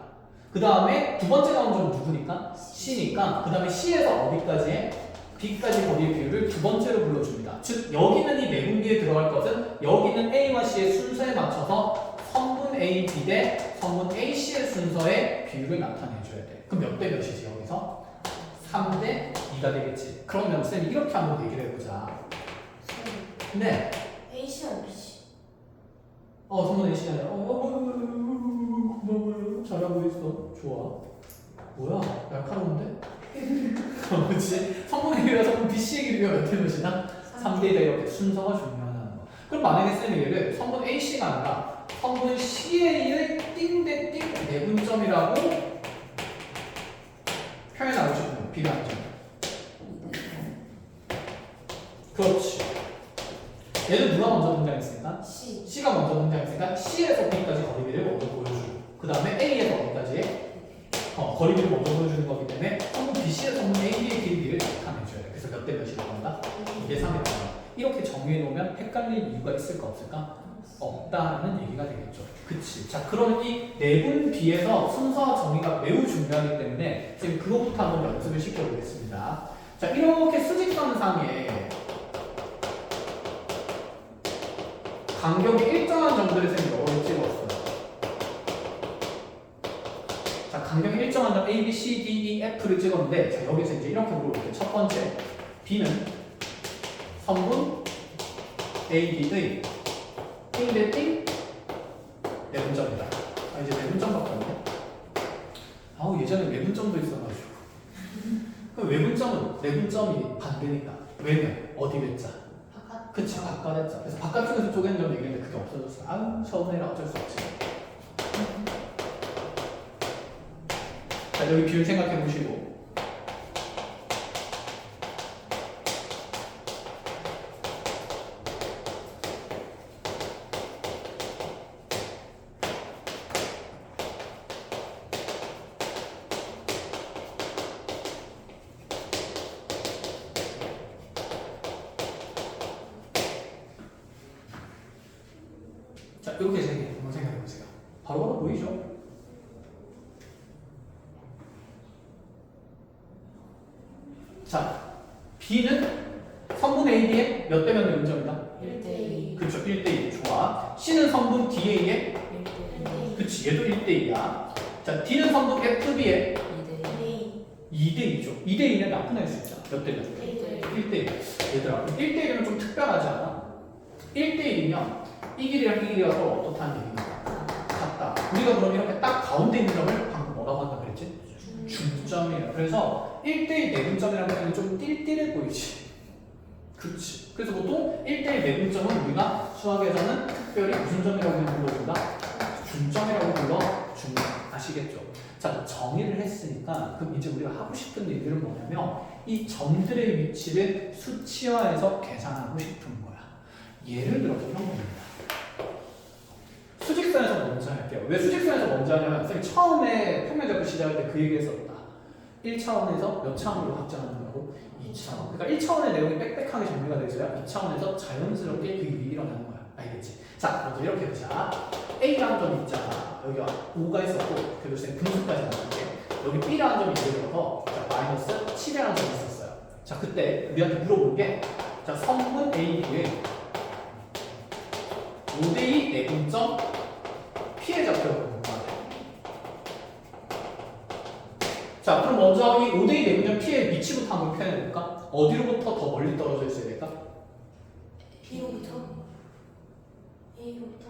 그 다음에 두 번째 나온 점은 누구니까? C니까 그 다음에 C에서 어디까지의 B까지 거리의 비율을 두 번째로 불러줍니다. 즉 여기는 이 내분비에 들어갈 것은 여기는 A와 C의 순서에 맞춰서 성분 A, B 대 성분 A, C의 순서의 비율을 나타내줘야 돼. 그럼 몇 대 몇이지 여기서? 3대 2가 되겠지. 그러면 쌤이 이렇게 한번 얘기를 해보자. 네. A씨랑 B씨. 성분 A, C가 아니라 고마워요. 잘하고 있어. 좋아. 뭐야? 날카로운데? 그렇지? 성분 A와 성분 BC의 길이가 몇 대 몇이나? 3대 2다 이렇게 순서가 중요하다는 거. 그럼 만약에 쌤이 얘를 성분 AC가 아니라 성분 CA의 띵대띵 내분점이라고 표현하고 싶으면 비례한 점. 그렇지. 얘는 누가 먼저 등장했으니까? C. C가 먼저 등장했으니까 C에서 B까지 거리비를 먼저 보여주고 그 다음에 A에서 어디까지? 거리비를 먼저 보여주는 거기 때문에 성분 BC의 성분 AB의 길이를 나타내줘야 돼. 그래서 몇 대 몇이라고 한다? 2대 3이라고 한다. 이렇게 정의해 놓으면 헷갈릴 이유가 있을까 없을까? 없다는 얘기가 되겠죠. 그치. 자, 그러면 이 내분비에서 순서 정의가 매우 중요하기 때문에 지금 그것부터 한번 연습을 시켜보겠습니다. 자, 이렇게 수직선상에 간격이 일정한 점들을 쌤이 여러 찍었어요. 자, 간격이 일정한 점 A, B, C, D, E, F를 찍었는데 자, 여기서 이제 이렇게 물어볼게요. 첫 번째, B는 성분 A, B의 띵대띵 내분점이다. 이제 내분점 바꿨네. 예전에 외분점도 있어가지고. 그 외분점은 내분점이 반대니까. 왜냐? 어디 외자? 바깥. 그치, 바깥 외자. 그래서 바깥쪽에서 쪼개는 점 얘기했는데 그게 없어졌어. 서운해라 어쩔 수 없지. 자, 여기 비율 생각해 보시고. 자, 이렇게 한번 생각해 보세요. 바로 보이죠? 자, B는 성분 AB의 몇 대 몇 내분점이다? 1대2. 그렇죠, 1대1. 좋아. C는 성분 DA의 1대2. 그치, 얘도 1대2야. 자, D는 성분 FB의 2대2죠. 2대2는 나타낼 수 있잖아. 몇 대 몇? 1대1. 얘들아, 1대1이면 좀 특별하지 않아? 1대1이면 이 길이랑 이 길이가 서로 어떻다는 얘기입니다. 같다. 우리가 그럼 이렇게 딱 가운데 있는 점을 방금 뭐라고 한다 그랬지? 중점이에요. 그래서 1대1 내분점이라는 표현이 좀 띨띨해 보이지. 그렇지. 그래서 보통 1대1 내분점은 우리가 수학에서는 특별히 무슨 점이라고 불러준다? 중점이라고 불러준다. 아시겠죠? 자, 정의를 했으니까 그럼 이제 우리가 하고 싶은 얘기는 뭐냐면 이 점들의 위치를 수치화해서 계산하고 싶은 거야. 예를 들어서 이런 겁니다. 수직선에서 먼저 할게요. 왜 수직선에서 먼저 하냐면 선생님 처음에 평면 잡고 시작할 때 그 얘기 했었다. 1차원에서 몇 차원으로 확장하는 거라고? 2차원. 그러니까 1차원의 내용이 빽빽하게 정리가 되어야 2차원에서 자연스럽게 그 일이 일어나는 거야. 알겠지? 자, 먼저 이렇게 보자. A라는 점이 있잖아. 여기가 5가 있었고, 그리고 선생님 분수까지 나올게. 여기 B라는 점이 예를 들어서 마이너스 7이라는 점이 있었어요. 자, 그때 우리한테 물어본 게 자, 성분 A, B의 5대2 내분점 피해 좌표를 보는 거야. 자, 그럼 먼저 이 5대2 내분점 피해의 위치부터 한번 표현해볼까? 어디로부터 더 멀리 떨어져 있어야 될까? B로부터? A로부터?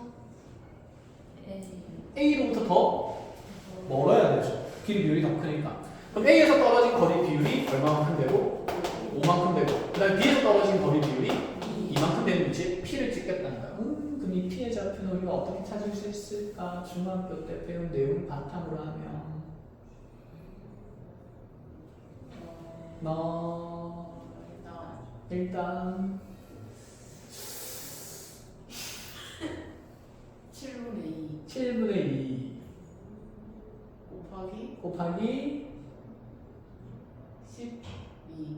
A로부터 더 멀어야 되죠. 길이 비율이 더 크니까. 그럼 A에서 떨어진 거리 비율이 얼마만큼 되고? 5만큼 되고. 그 다음에 B에서 떨어진 거리 비율이 2만큼 되는 위치에 P를 찍겠다는 거야. 그럼 이 피해 좌표는 우리가 어떻게 찾을 수 있을까? 중학교 때 배운 내용을 바탕으로 하면 일단 7분의 2 곱하기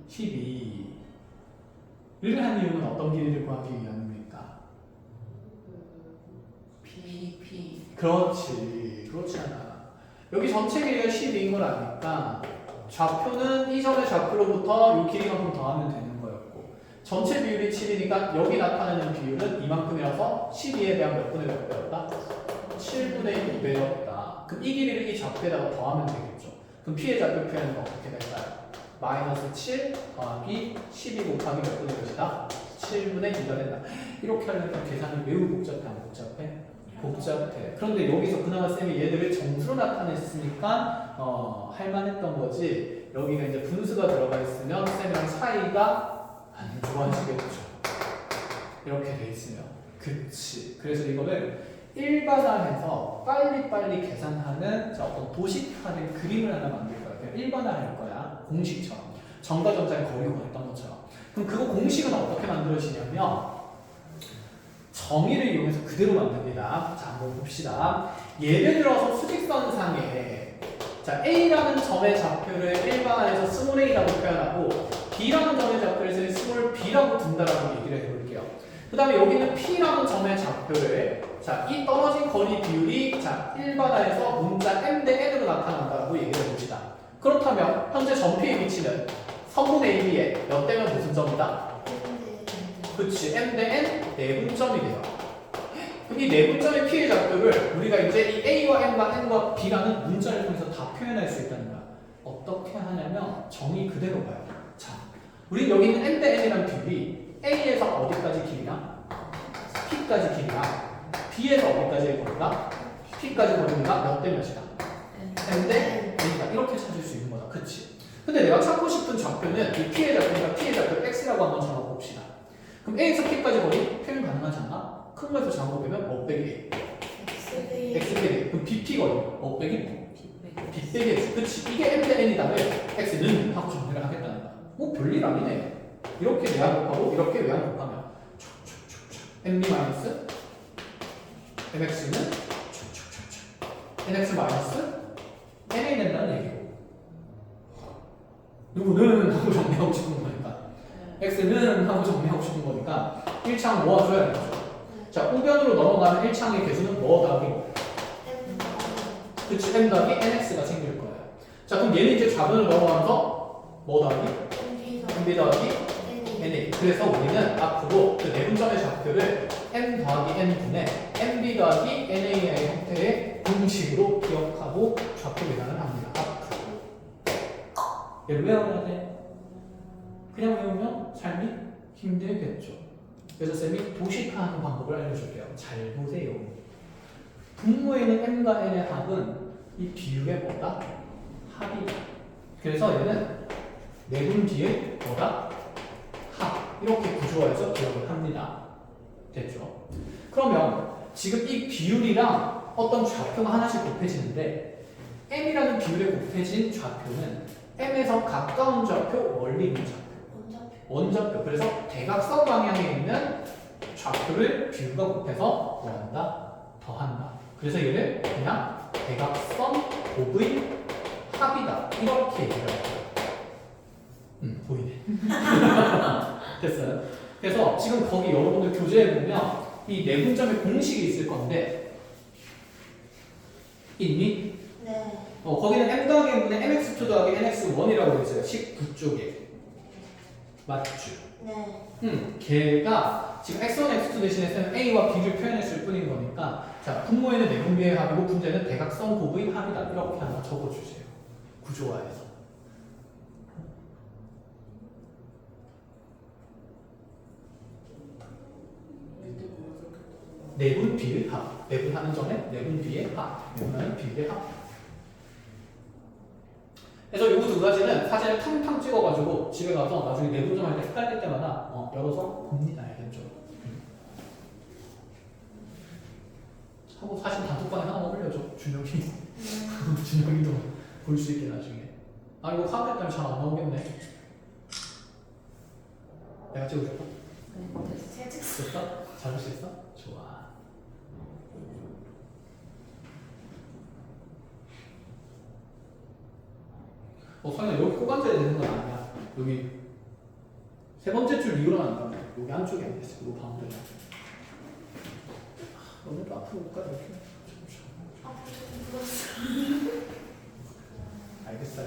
12를 한 이유는 어떤 길이를 구하기 위함입니까? BP. 그렇지. 그렇지 않아. 여기 전체 길이가 12인 걸 아니까 좌표는 이전의 좌표로부터 이 길이만큼 더하면 되는 거였고 전체 비율이 7이니까 여기 나타내는 비율은 이만큼이라서 12에 대한 몇 분의 몇 배였다? 7분의 2배였다. 그럼 이 길이를 이 좌표에다가 더하면 되겠죠. 그럼 P의 좌표 표현은 어떻게 될까요? 마이너스 7 더하기 12 곱하기 몇 분의 몇이다? 7분의 2가 된다. 이렇게 하려면 계산이 매우 복잡해 안 복잡해? 복잡해. 그런데 여기서 그나마 쌤이 얘들을 정수로 나타냈으니까 할만했던 거지. 여기가 이제 분수가 들어가 있으면 쌤이랑 사이가 안 좋아지겠죠. 이렇게 돼 있으면. 그치. 그래서 이거를 일반화해서 빨리빨리 계산하는 어떤 도식화된 그림을 하나 만들 거야. 그냥 일반화할 거야. 공식처럼. 정과 전자의 거리가 했던 것처럼. 그럼 그거 공식은 어떻게 만들어지냐면 정의를 이용해서 그대로 만듭니다. 자, 한번 봅시다. 예를 들어서 수직선상에 자, A라는 점의 좌표를 일반화해서 스몰 a라고 표현하고 B라는 점의 좌표를 스몰 b라고 둔다라고 얘기를 해볼게요. 그 다음에 여기는 P라는 점의 좌표를 자, 이 떨어진 거리 비율이 자, 일반화해서 문자 m 대 n으로 나타난다고 얘기를 해봅시다. 그렇다면 현재 점P의 위치는 성분 AB에 몇 대면 무슨 점이다? 그치, m 대 n 내분점이 돼요. 그럼 이 내분점의 P의 좌표를 우리가 이제 이 A와 M과 N과 B라는 문자를 통해서 다 표현할 수 있다는 거야. 어떻게 하냐면 정의 그대로 봐요. 자, 우리 여기 있는 m 대 n이라는 비율이 A에서 어디까지 길이나? P까지 길이나 B에서 어디까지의 거리가? P까지 거리가 몇 대 몇이다? m 대 n이다. 이렇게 찾을 수 있는 거다. 그치? 근데 내가 찾고 싶은 좌표는 이 P의 좌표니까 P의 좌표 X라고 한번 적어봅시다. 그럼 A에서 P까지 거리 표현 가능하지 않나? 큰 거에서 작업하면 뭐 빼기 X 빼기 그럼 BP 거리 뭐 빼기 B 빼기 X 그치 이게 M 대 N이다면 X는 하고 정리를 하겠다는 거야. 뭐 별일 아니네. 이렇게 외양 곱하고 이렇게 외양 곱하면 MB 마이너스 MX는 NX 마이너스 NA 된다는 얘기고 누구는 하고 정리하고 싶은 거니까 X는 하고 정리하고 싶은 거니까 1창 모아줘야 되죠. 자, 우변으로 넘어가는 1창의 개수는 뭐 더하기 뭐? 그치, M 더하기 NX가 생길 거예요. 자, 그럼 얘는 이제 좌변으로 넘어가면서 뭐 더하기? MB 더하기 NA. 그래서 우리는 앞으로 그 내분점의 좌표를 M 더하기 N분의 MB 더하기 NA의 형태의 공식으로 기억하고 좌표 계산을 합니다. 앞으로. 얘를 외워야 돼. 그냥 외우면 삶이 힘들겠죠. 그래서 쌤이 도식화하는 방법을 알려줄게요. 잘 보세요. 분모에 있는 m과 n의 합은 이 비율의 뭐다? 합이다. 그래서 얘는 내분 비의 뭐다? 합. 이렇게 구조화해서 기억을 합니다. 됐죠? 그러면 지금 이 비율이랑 어떤 좌표가 하나씩 곱해지는데 m이라는 비율에 곱해진 좌표는 m에서 가까운 좌표, 멀리 있는 좌표. 원좌표. 그래서 대각선 방향에 있는 좌표를 비율과 곱해서 뭐한다? 더한다. 그래서 얘를 그냥 대각선 곱의 합이다. 이렇게 얘기를 해요. 보이네. 됐어요? 그래서 지금 거기 여러분들 교재에 보면 이 내분점의 공식이 있을 건데 있니? 네. 거기는 m 더하기 n분의 mx2 더하기 nx1이라고 되어 있어요. 19쪽에. 맞죠? 네. 걔가 지금 x1, x2 대신에 쌤은 a와 b를 표현했을 뿐인 거니까 자, 분모에는 내분비의 합이고 분자에는 대각선 곱의 합이다. 이렇게 하나 적어주세요. 구조화해서. 내분 비의 합. 내분하는 점에 내분 비의 합. 내분하는 비의 합. 그래서 이 두 가지는 사진을 탕탕 찍어가지고 집에 가서 나중에 내분점 할 때 헷갈릴 때마다 열어서 봅니다. 알겠죠? 하고 사진 단톡방에 하나 올려줘. 준혁이. 준혁이도 볼 수 있게 나중에. 아 이거 카메라 때문에 잘 안 나오겠네. 내가 찍어줄까? 네, 됐어. 됐어? 잡을 수 있어? 좋아. 서현아 여기 꼭 앉아야 되는 건 아니야. 여기 세 번째 줄 위로는 안 가면 여기 안쪽에 앉아있어. 이거 가운데로. 오늘도 앞으로 올까 이렇게? 알겠어.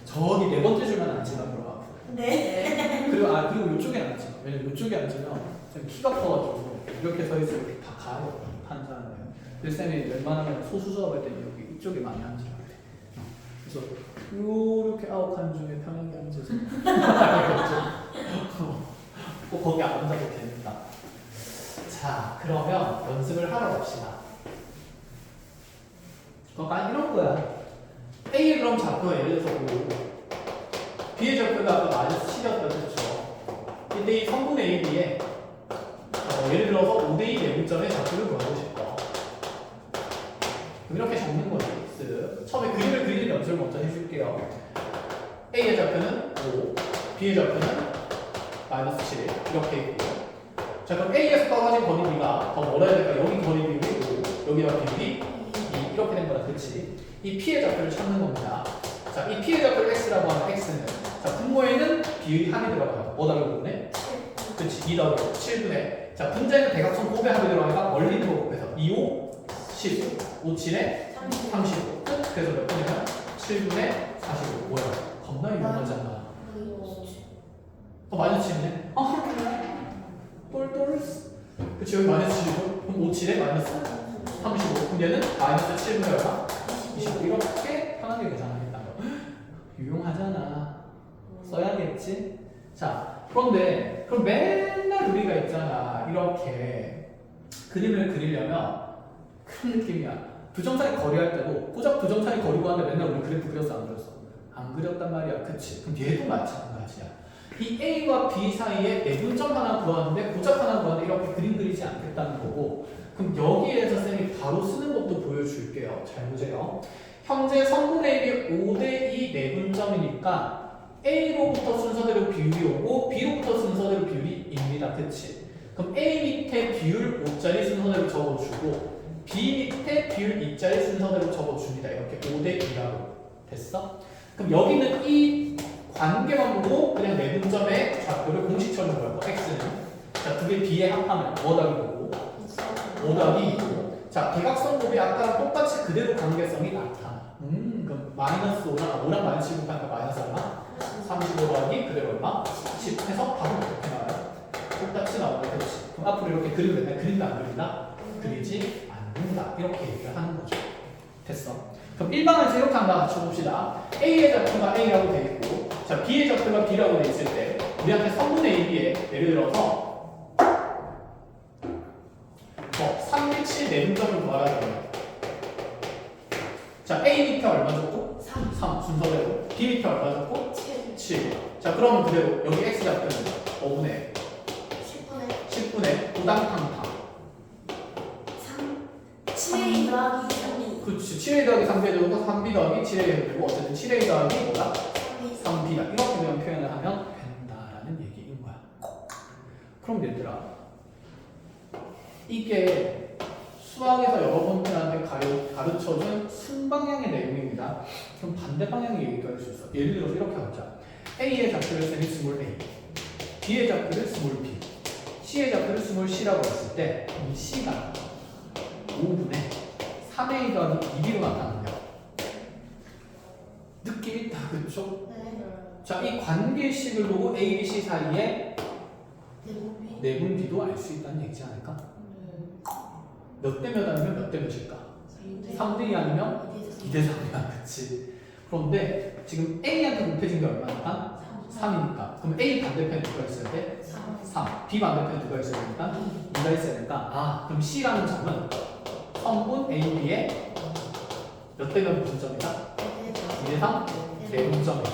저기 네 번째 줄만 앉지마 그럼 앞으로. 네. 그리고 이쪽에 앉지 마. 왜냐면 이쪽에 앉으면 쌤 키가 커가지고 이렇게 서 있으면 이렇게 다 가요. 판단하면. 그래서 쌤이 웬만하면 소수 수업할 때 여기 이쪽에 많이 앉으라 그래. 그래서 요렇게 아웃한 중에 편하게 앉아서. 꼭 거기 안 앉아도 됩니다. 자, 그러면 연습을 하러 갑시다. 그러니까 이런 거야. A의 그럼 좌표 예를 들어서 5, B의 좌표가 아까 마이너스 7이었다 그렇죠? 근데 이 성분 A, B에 예를 들어서 5대2 내분점의 좌표를 구하고 싶다. 그럼 이렇게 적는 거지. 처음에 그림을 그리는 연습을 먼저 해줄게요. A의 좌표는 5, B의 좌표는 마이너스 7 이렇게 있고요. 자, 그럼 A에서 떨어진 거리 B가 더 멀어야 될까? 여기 거리 비율이 5, 여기가 비율이 2 이렇게 된 거다. 그렇지? 이 P의 좌표를 찾는 겁니다. 자, 이 P의 좌표를 X라고 하면 X는 자, 분모에는 비율이 합이 들어가요. 뭐 더하기 5분의? 그렇지. 2 더하기 7분의. 자, 분자에는 대각선 곱에 합이 들어가니까 멀리 있는 거 곱해서 2, 5, 10, 5, 7에 35. 끝. 그래서 몇 분이면 7분의 45. 뭐야? 겁나 유명하잖아. 마이너스 7이네? 똘똘. 그치, 여기 마이너스 7이고, 그럼 5, 7에 마이너스 35. 그럼 얘는 마이너스 7분의 얼마? 25. 이렇게 편하게 계산하겠다는 거. 유용하잖아. 써야겠지? 자, 그런데, 그럼 맨날 우리가 있잖아. 이렇게 그림을 그리려면 큰 느낌이야. 부정사의 거리 할 때도 고작 부정사의 거리 구하는데 맨날 우리 그래프 그렸어, 안 그렸어? 안 그렸단 말이야. 그치? 그럼 얘도 마찬가지야. 이 A와 B 사이에 내분점 하나 구하는데 고작 하나 구하는데 이렇게 그림 그리지 않겠다는 거고, 그럼 여기에서 쌤이 바로 쓰는 것도 보여줄게요. 잘 보세요. 현재 성분의 A이 5대2 내분점이니까 A로부터 순서대로 비율이 오고 B로부터 순서대로 비율이 입니다. 그치? 그럼 A 밑에 비율 5짜리 순서대로 적어주고 B 밑에 비율 2짜리 순서대로 적어줍니다. 이렇게 5대2라고 됐어? 그럼 여기는 이 관계만 보고 그냥 내분점의 좌표를 공식처럼 보여요. X는 자, 두 개 B에 합하면 뭐 더하기 보고 5 더하기 2고 자, 대각선 곱이 아까랑 똑같이 그대로 관계성이 나타나. 그럼 마이너스 5랑 마이너스 7 곱하니까 마이너스 얼마? 35 더하기 그대로 얼마? 10 해서 바로 이렇게 나와요. 똑같이 나오네. 그렇지. 그럼 앞으로 이렇게 그리면 맨날 그린다 안 그린다? 그리지 않는다. 이렇게 얘기를 하는 거죠. 됐어. 그럼 일반에서 이렇게 한번 맞춰봅시다. A의 좌표가 A라고 돼 있고 자, B의 좌표가 B라고 돼 있을 때 우리한테 성분의 A, B에 예를 들어서 3, 7 내분점을 구하라 그러면 자, A 밑에 얼마 줬고? 3 순서대로 B 밑에 얼마 줬고? 7 자, 그러면 그대로 여기 X 좌표는 5분의 10분의 부당탕탕 7A 더하기 3B. 그렇지. 7A 더하기 3B 되고 3B 더하기 7A 되고 어쨌든 7A 더하기 뭐다? 3B다. 이렇게 되면 표현을 하면 된다라는 얘기인 거야. 그럼 얘들아 이게 수학에서 여러분들한테 가르쳐준 순방향의 내용입니다. 그럼 반대 방향의 얘기도 할 수 있어. 예를 들어서 이렇게 하자. A의 좌표를 쌤이 스몰 A, B의 좌표를 스몰 B, C의 좌표를 스몰 C라고 했을 때 이 C가 5분의 3A 더하기 2B로 나타나는 거야. 느낌 있다, 그쵸? 네. 자, 이 관계식을 보고 A, B, C 사이에 내분 B도 알 수 있다는 얘기지 않을까? 몇 대 몇 아니면 몇 대 몇일까? 3대 2 아니면 2대 3이야, 그치? 그런데 지금 A한테 곱해진 게 얼마니까? 3이니까. 그럼 A 반대편 누가 있어야 돼? 3. B 반대편 누가 있어야 되니까? 2가 있어야 되니까. 그럼 C라는 점은 성분 A, B의 몇 대 몇 분점이다? 2대 3? 대분점이다.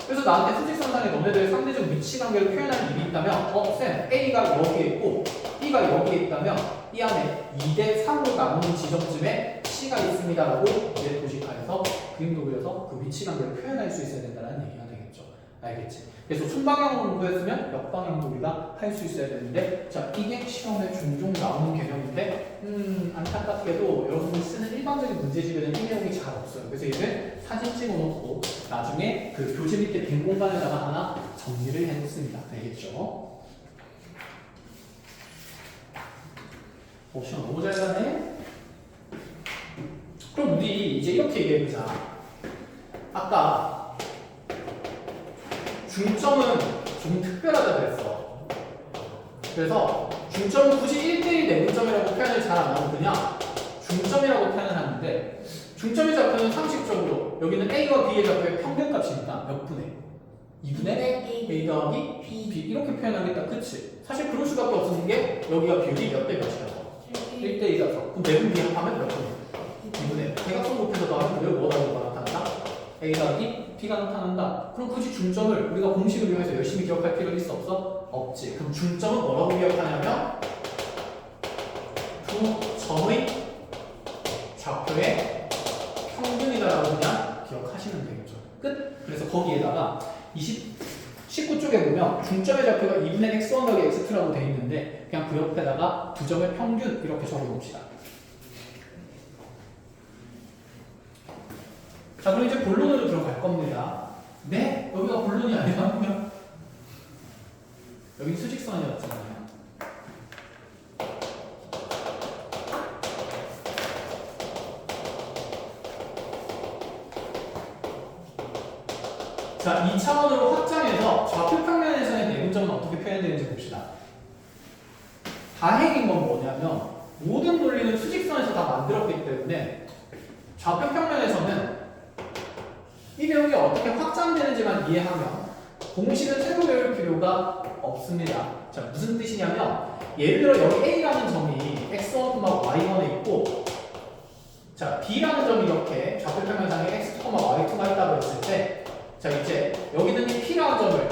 그래서 나한테 수직선상에 너네들의 상대적 위치 관계를 표현할 일이 있다면 쌤, A가 여기에 있고 B가 여기에 있다면 이 안에 2대 3으로 나누는 지점쯤에 C가 있습니다 라고 이제 도식화해서 그림도 그려서 그 위치 관계를 표현할 수 있어야 된다는 얘기가 되겠죠. 알겠지? 그래서 순방향으로 공부했으면 역방향도 우리가 할 수 있어야 되는데 자, 이게 시험에 종종 나오는 개념인데 안타깝게도 여러분이 쓰는 일반적인 문제집에는 이 내용이 잘 없어요. 그래서 얘를 사진 찍어놓고 나중에 그 교재 밑에 빈 공간에다가 하나 정리를 해놓습니다. 알겠죠? 시험 너무 잘 가네. 그럼 우리 이제 이렇게 얘기해보자. 아까 중점은 좀 특별하다 그랬어. 그래서 중점은 굳이 1대1 내분점이라고 표현을 잘 안 하고 그냥 중점이라고 표현을 하는데, 중점의 좌표는 상식적으로 여기는 A와 B의 좌표의 평균값이니까 몇 분의? 2분의 A 더하기 B 이렇게 표현하겠다. 그치? 사실 그럴 수밖에 없는 게 여기가 비율이 몇 대 몇이라서 1대2라서 그럼 내분 B 합하면 몇 분의? 2분의 대각선 곱해서 더하면 왜 뭐라고 나타난다? A 더하기 B가 나타난다. 그럼 굳이 중점을 우리가 공식을 이용해서 열심히 기억할 필요가 있어 없어? 없지. 그럼 중점은 뭐라고 기억하냐면 두 점의 좌표의 평균이다라고 그냥 기억하시면 되겠죠. 끝. 그래서 거기에다가 19쪽에 보면 중점의 좌표가 2분의 x1 더하기 x2라고 돼 있는데 그냥 그 옆에다가 두 점의 평균 이렇게 적어봅시다. 자, 그럼 이제 본론으로 들어갈 겁니다. 네? 여기가 본론이 아니라면 여기 수직선이었잖아요. 자, 2차원으로 확장해서 좌표 평면에서의 내분점은 어떻게 표현되는지 봅시다. 다행인 건 뭐냐면 모든 논리는 수직선에서 다 만들었기 때문에 좌표 평면에서는 이 내용이 어떻게 확장되는지만 이해하면 공식은 새로 배울 필요가 없습니다. 자, 무슨 뜻이냐면 예를 들어 여기 A라는 점이 x1, y1에 있고 자, B라는 점이 이렇게 좌표 평면상에 x2, y2가 있다고 했을 때 자, 이제 여기는 이 P라는 점을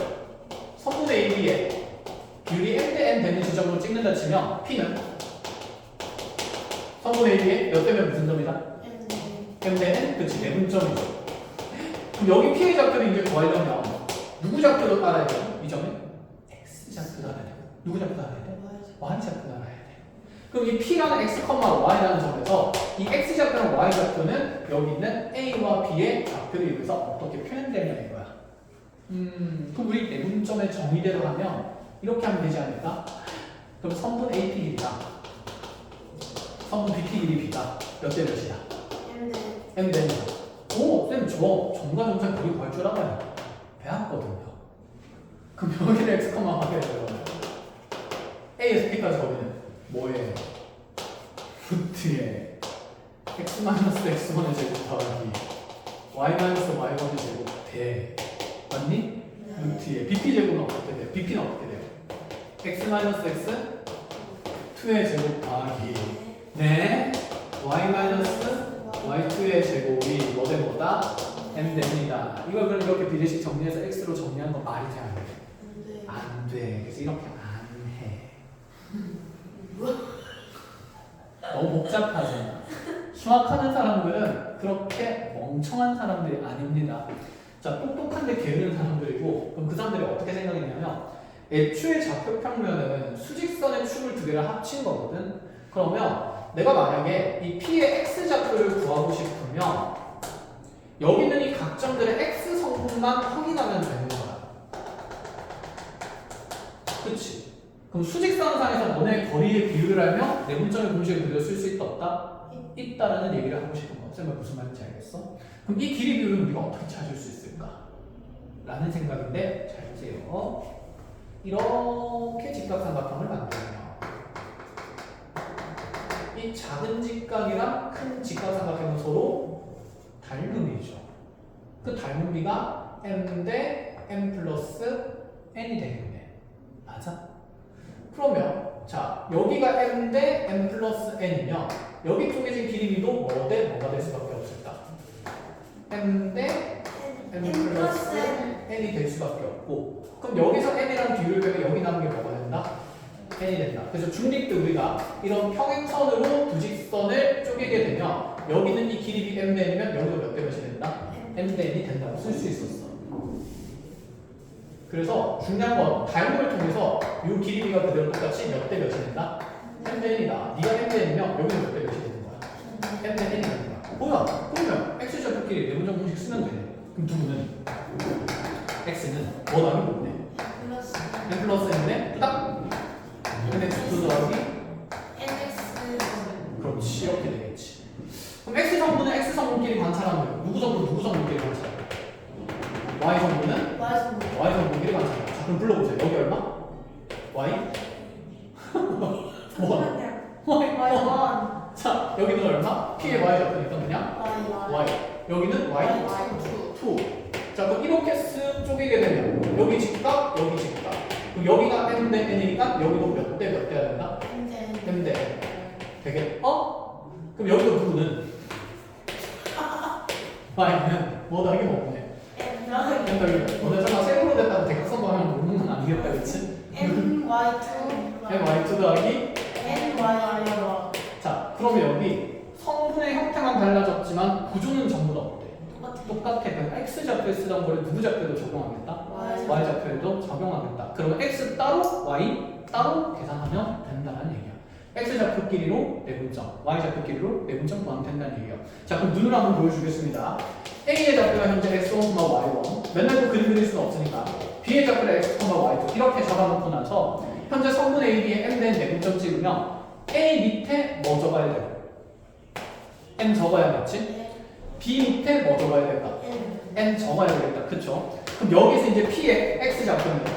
선분의 AB에 비율이 n대 n 되는 지점으로 찍는다 치면 P는 선분의 AB에 몇 대면 무슨 점이다? n대 n? 그치, 내분점이죠. 그럼 여기 P의 좌표를 이제 구하려면 누구 좌표로 알아야 돼요? 이 점은 X 좌표로 알아야 돼요. 누구 좌표로 알아야 돼요? Y 좌표로 알아야 돼요. 그럼 이 P라는 X, Y라는 점에서 이 X 좌표랑 Y 좌표는 여기 있는 A와 B의 좌표를 이용해서 어떻게 표현되냐 이거야. 그럼 우리 내분점의 정의대로 하면 이렇게 하면 되지 않을까? 그럼 선분 AP 길이가 선분 BP 길이 B가 몇 대 몇이야? M 대 N이야. 오, 쌤, 저 정과정상 거리 구할 줄 알아요. 배웠거든요. 그럼 여기를 X, 하게 돼요. A에서 B까지 거리는 뭐예요? 루트에 x-x1의 제곱 더하기 y-y1의 제곱 대 맞니? 루트에 BP 제곱은 어떻게 돼요? BP는 어떻게 돼요? x-x 2의 제곱 더하기 네 y-y2의 제곱이 뭐 대 뭐다? m 됩니다. 이걸 그럼 이렇게 비례식 정리해서 x로 정리하는 건 말이 돼 안 돼? 안 돼. 그래서 이렇게 안 해. 너무 복잡하잖아. 수학하는 사람들은 그렇게 멍청한 사람들이 아닙니다. 자, 똑똑한데 게으른 사람들이고, 그럼 그 사람들이 어떻게 생각했냐면 애초에 좌표 평면은 수직선의 축을 두 개를 합친 거거든. 그러면 내가 만약에 이 P의 X 좌표를 구하고 싶으면 여기 있는 이 각점들의 X 성분만 확인하면 되는 거야. 그치? 그럼 수직선상에서 너네 거리의 비율을 알면 내분점의 공식을 그대로 쓸 수 있다 없다? 있다라는 얘기를 하고 싶은 거. 쌤은 무슨 말인지 알겠어? 그럼 이 길이 비율은 우리가 어떻게 찾을 수 있을까? 라는 생각인데 잘 보세요. 이렇게 직각삼각형을 만들면 이 작은 직각이랑 큰 직각삼각형은 서로 닮음이죠. 그 닮음비가 m 대 m 플러스 n이 되겠네. 맞아? 그러면 자 여기가 m 대 m 플러스 n이면 여기 쪼개진 길이도 뭐 대 뭐가 될 수밖에 없을까? m 대 m 플러스 n이 될 수밖에 없고 그럼 여기서 n이랑 비율을 빼면 여기 남은 게 뭐가 된다? n이 된다. 그래서 중립 때 우리가 이런 평행선으로 두 직선을 쪼개게 되면 여기는 이 길이 m 대 n이면 여기도 몇 대 몇이 된다? m 대 n이 된다고 쓸 수 있었어. 그래서 중요한 건 닮음을 통해서 이 길이가 그대로 똑같이 몇 대 몇이 된다? m 대 n이다. 네가 m 대 n이면 여기는 몇 대 몇이 되는 거야? m 대 n이 되는 거야. 뭐야? 그러면 x좌표끼리 내분점 공식 쓰면 되네. 그럼 누구는? x는 뭐 나누면 뭐네? m 플러스 n인데 딱 nx2 더하기 성분은 X 성분끼리 관찰하는 거예요. 누구 성분 누구 성분끼리 관찰해요? Y 성분은 와이즈 Y 성분끼리 관찰해요. 자 그럼 불러보세요. 여기 얼마? Y? Y. 와이원 자 여기는 얼마? P의 Y 잡으니까 그냥 와이 Y. 여기는 Y. 와이 2. 자 그럼 이렇게 쓱 쪼개게 되면 여기 직각, 여기 직각. 그럼 여기가 M 대 N이니까 여기도 몇 대 몇 대야 된다? M 대 N. 되겠? 그럼 여기도 누구는? Y는 뭐 더하기 뭐네? M 더하기 뭐 내가 세로로 됐다고 대각선 방향 놓는 건 아니겠다 그치? MY2 MY2 더하기 MY1 자 그러면 여기 성분의 형태만 달라졌지만 구조는 전부 다 어때? 똑같아. 그럼 X 좌표에 쓰던 거를 누구 좌표에도 적용하겠다? Y 좌표에도 적용하겠다. 그러면 X 따로 Y 따로 계산하면 된다는 얘기야. X 좌표끼리로 내분점, Y 좌표끼리로 내분점 구하면 된다는 얘기야. 자 그럼 눈으로 한번 보여주겠습니다. A의 좌표가 현재 X1, Y1 맨날 또 그림 그릴 수는 없으니까 B의 좌표가 X, Y2 이렇게 잡아놓고 나서 현재 성분 A, B에 M 된 내분점 찍으면 A 밑에 뭐 적어야 돼? M 적어야겠지? B 밑에 뭐 적어야 될까? N 적어야 되겠다. 그쵸? 그럼 여기서 이제 P의 X 좌표입니다.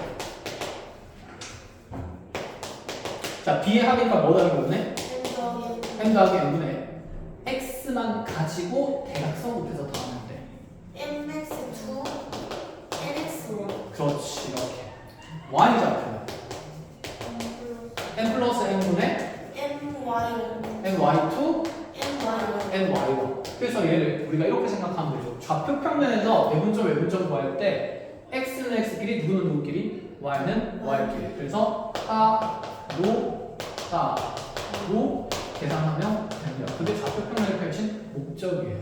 자, B의 합이니까 뭐 더하기 뭐네? M 더하기 N분의 X만 가지고 대각선 곱해서 더하면 돼. MX2 NX1 그렇지, 이렇게. Y 좌표는 N 플러스 N분의 MY1 NY2 MY1 NY1. 그래서 얘를 우리가 이렇게 생각하면 되죠. 좌표 평면에서 내분점, 외분점 구할 때 X는 X끼리, 누구는 누구끼리, Y는 Y끼리. 그래서 따로 계산하면 됩니다. 그게 좌표 평면을 펼친 목적이에요.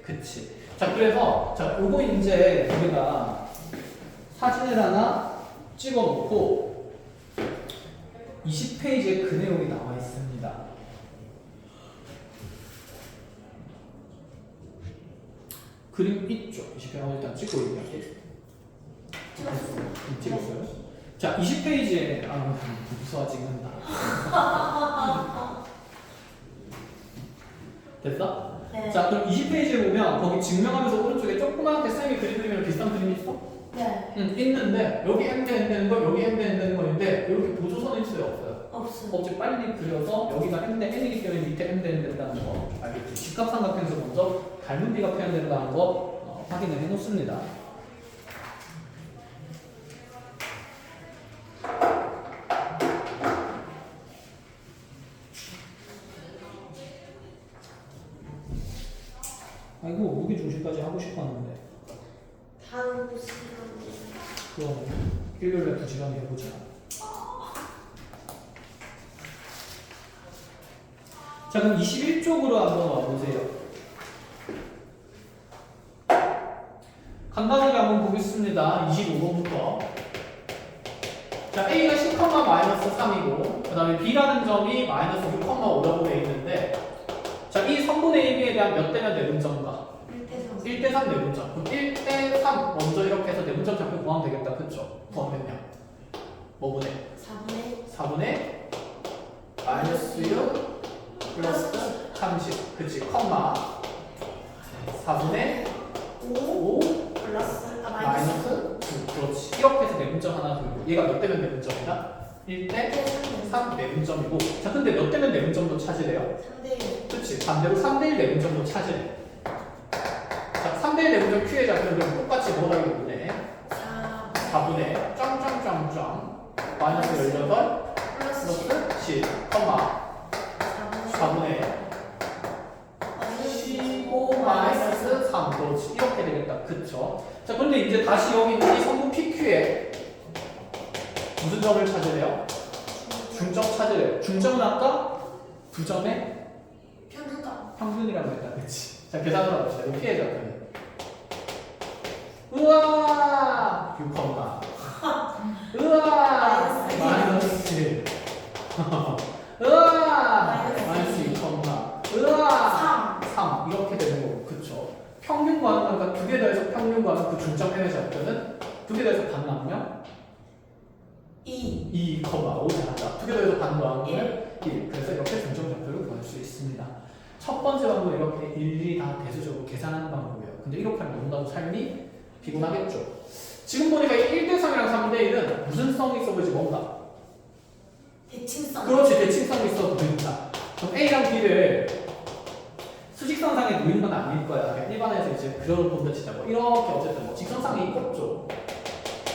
그치? 자, 그래서 자, 요거 이제 우리가 사진을 하나 찍어놓고 20페이지에 그 내용이 나와 있습니다. 그림 있죠? 20페이지 일단 찍고 있냐? 찍었어요? 자, 20페이지에 무서워 찍는다. 됐어? 네. 자, 그럼 20페이지에 보면 거기 증명하면서 오른쪽에 조그맣게 쌤이 그림 그리면 비슷한 그림이 있어? 네. 있는데 여기 M 대 N 되는 거, 여기 M 대 N 되는 거 있는데 이렇게 보조선이 있어요, 없어요? 없음 없지. 빨리 그려서 여기가 M 대 N이기 때문에 밑에 M 대 N 된다는 거 알겠지? 직각삼각형에서 먼저 닮은 비가 표현된다는 거 확인을 해놓습니다. 아이고 무게 중심까지 하고 싶었는데 다음 시간에 그럼 일요일에 2시간 해보자. 자 그럼 21쪽으로 한번 와보세요. 간단하게 한번 보겠습니다. 25번부터. 자 A가 10,-3이고 그 다음에 B라는 점이 마이너스 6,5라고 되어 있는데 자 이 성분의 AB에 대한 몇 대면 내분점인가? 1대3 내분점. 그럼 1대3 먼저 이렇게 해서 내분점 잡고 구하면 되겠다. 그쵸? 구하면요. 뭐분의? 4분의 마이너스 6 플러스 30. 그치? 컴마 4분의 5 플러스 마이너스 2. 그렇지. 이렇게 해서 내분점 하나 그리고 얘가 몇 대면 내분점이다? 1대3 내분점이고 자 근데 몇 대면 내분점도 찾으래요? 3대1 그치? 반대로 3대1 내분점도 찾으래. 자 3대1 내분점 Q의 좌표는 똑같이 뭐라고 보네? 4분의 짱짱짱짱 마이너스 18 플러스 10 컴마 4분의 15 마이너스 3 그렇지 이렇게 되겠다. 그쵸? 자 그런데 이제 다시 여기 있는 이 성분 PQ에 무슨 점을 찾으래요? 중점 찾으래요. 중점은 아까 두 점의 평균이라고 했다. 그치? 자 계산을 해봅시다. 이거 피해 좌표는 우와 6컴마 우와 마이너스 7 우와 마이너스 2컴마 우와 3 이렇게 되는 거고 그쵸? 평균 구하는 거니까 두 개 더해서 평균 구하는 그 중점 M의 좌표는 두 개 더해서 반 나누면 2, 5 잘한다. 두 개 더해서 반 구하는 거는 1. 그래서 이렇게 중점 좌표를 구할 수 있습니다. 첫 번째 방법은 이렇게 일일이 다 대수적으로 계산하는 방법이에요. 근데 이렇게 하면 너무나도 삶이 피곤하겠죠. 지금 보니까 1대3이랑 3대1은 무슨 성이 있어 보이지? 뭔가? 대칭성. 그렇지, 대칭성이 있어 보인다. 그럼 A랑 B를 수직선상에 놓이는 건 아닐 거야. 그냥 일반에서 이제 그런 본다 치자. 뭐 이렇게 어쨌든 뭐 직선상에 있겠죠.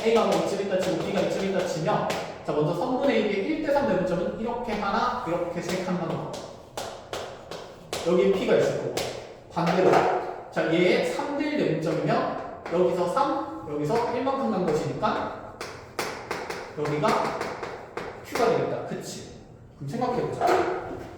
A가 뭐 이쯤 있다 치고 B가 이쯤 있다 치면 자 먼저 선분의 1의 1대3 내분점은 이렇게 하나, 이렇게 세 칸만 넣어. 여기에 P가 있을 거고 반대로 자 얘의 3대1 내분점이면 여기서 3, 여기서 1만큼 난 것이니까 여기가 Q가 되겠다. 그치? 그럼 생각해보자.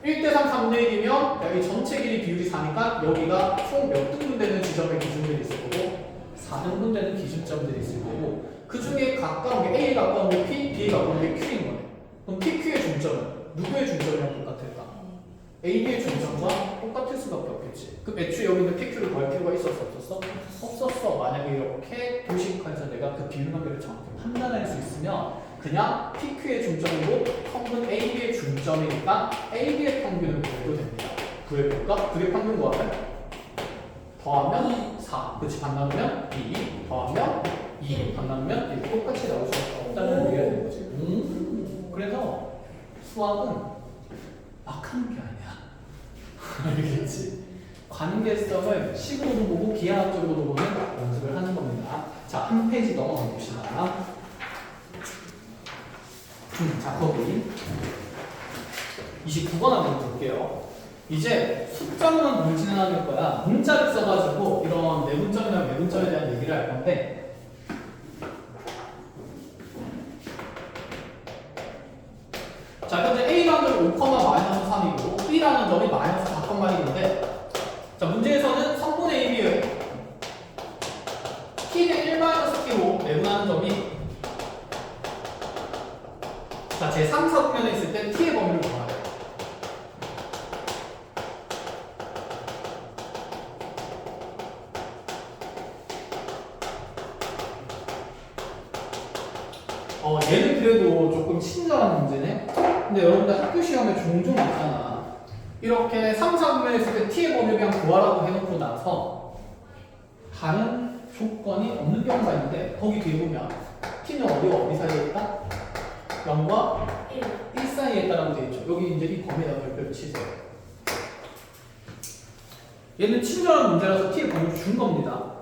1대3, 3대1이면 여기 전체 길이 비율이 4니까 여기가 총 몇 등분 되는 지점의 기준들이 있을 거고 4등분 되는 기준점들이 있을 거고 그 중에 가까운 게 A에 가까운 게 P, B에 가까운 게 Q인 거네. 그럼 PQ의 중점은 누구의 중점이랑 똑같을까? AB의 중점과 똑같을 수밖에 없겠지. 그럼 애초에 여기 있는 PQ를 구할 필요가 있었어? 없었어? 없었어. 만약에 이렇게 도식화해서 내가 그 비율 관계를 정확히 판단할 수 있으면 그냥 PQ의 중점이고 평균 AB의 중점이니까 AB의 평균을 구해도 됩니다. 구해볼까? 그게 평균 구하면 더하면 4. 그치? 반 나누면 2. 더하면 2. 반 나누면 1. 똑같이 나올 수밖에 없다는 얘기가 되는 거지. 그래서 수학은 막 하는 게 아니야. 알겠지? 관계성을 식으로도 보고 기하학적으로도 보는 연습을 하는 겁니다. 자, 한 페이지 넘어가 봅시다. 자, 거기 29번 한번 볼게요. 이제 숫자로만 물지는 않을 거야. 문자를 써가지고 이런 내분점이나 외분점에 대한 얘기를 할 건데 자, 현재 A라는 5,-3이고 B라는 점이 마이너스 4,1인데 자, 문제에서는 성분의 AB의 T는 1-T로 내분하는 점이 자, 제 3, 4분면에 있을 때 T의 범위를 구하래. 얘는 그래도 조금 친절한 문제네. 근데 여러분들 학교 시험에 종종 있잖아. 이렇게 3, 4분면에 있을 때 T의 범위를 그냥 구하라고 해놓고 나서 다른 조건이 없는 경우가 있는데 거기 뒤에 보면 T는 어디와 어디 사이에 있다? 0과 1 사이에 있다라고 되어 있죠. 여기 이제 이 범위에다 별표를 치세요. 얘는 친절한 문제라서 T의 범위를 준 겁니다.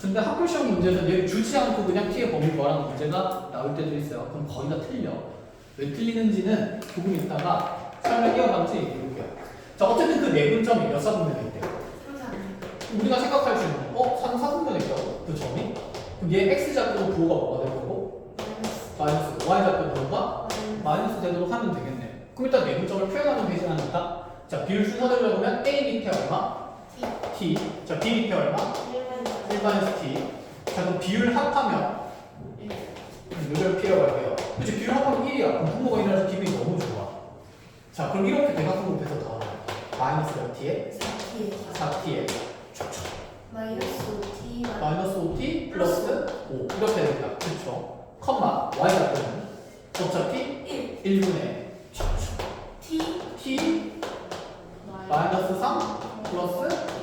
근데 학교 시험 문제는 얘를 주지 않고 그냥 T의 범위를 구하라는 문제가 나올 때도 있어요. 그럼 거의 다 틀려. 왜 틀리는지는 조금 있다가 설명 이어가면서 얘기해볼게요. 자, 어쨌든 그 내분점이 몇 사분면에 있대요? 우리가 생각할 수 있는 3, 4분면에 있다고? 그 점이? 그럼 얘 X좌표도 부호가 뭐가 되는 거고? 마이너스 Y좌표 부호가 마이너스 되도록 하면 되겠네. 그럼 일단 내분점을 표현하면 되지 않을까? 자, 비율 순서대로 보면 A 밑에 얼마? T. 자, B 밑에 얼마? 1-T. 자, 그럼 비율 합하면 요절 P라고 할게요. 그치, 비율 합하면 1이야. 그럼 분모가 일어나서 기분이 너무 좋아. 자, 그럼 이렇게 대각선으로 해서 더하면 마이너스 몇 T에? 4T에 마이너스 T 마이너스 5T 플러스 5 이렇게 됩니다. 그쵸? 컴마 Y좌표는 어차피 1분의 T 마이너스 3 플러스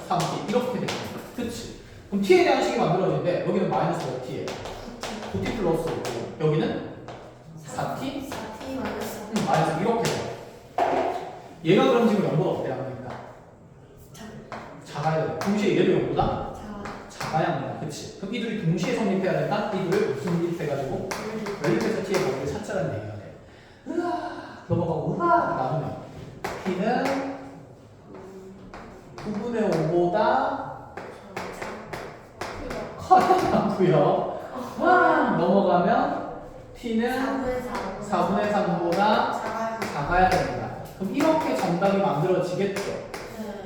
3T 이렇게 됩니다. 그치? 그럼 T에 대한 식이 만들어지는데 여기는 마이너스 몇 T에 9T 플러스 5고 여기는 4T 마이너스 이렇게 돼요. 얘가 그럼 지금 0보다 어때야 합니까? 작아야 돼. 동시에 얘도 0보다 작아야 합니다. 그치? 그럼 이 둘이 동시에 성립해야 된다? 이 둘을 무슨 성립해가지고 연립해서 T의 범위를 찾자라는 얘기가 돼. 으아 넘어가고 으아 나오면 T는 9분의 5보다 커야 하고요. 넘어가면 T는 4분의 3보다 작아야 됩니다. 그럼 이렇게 정답이 만들어지겠죠.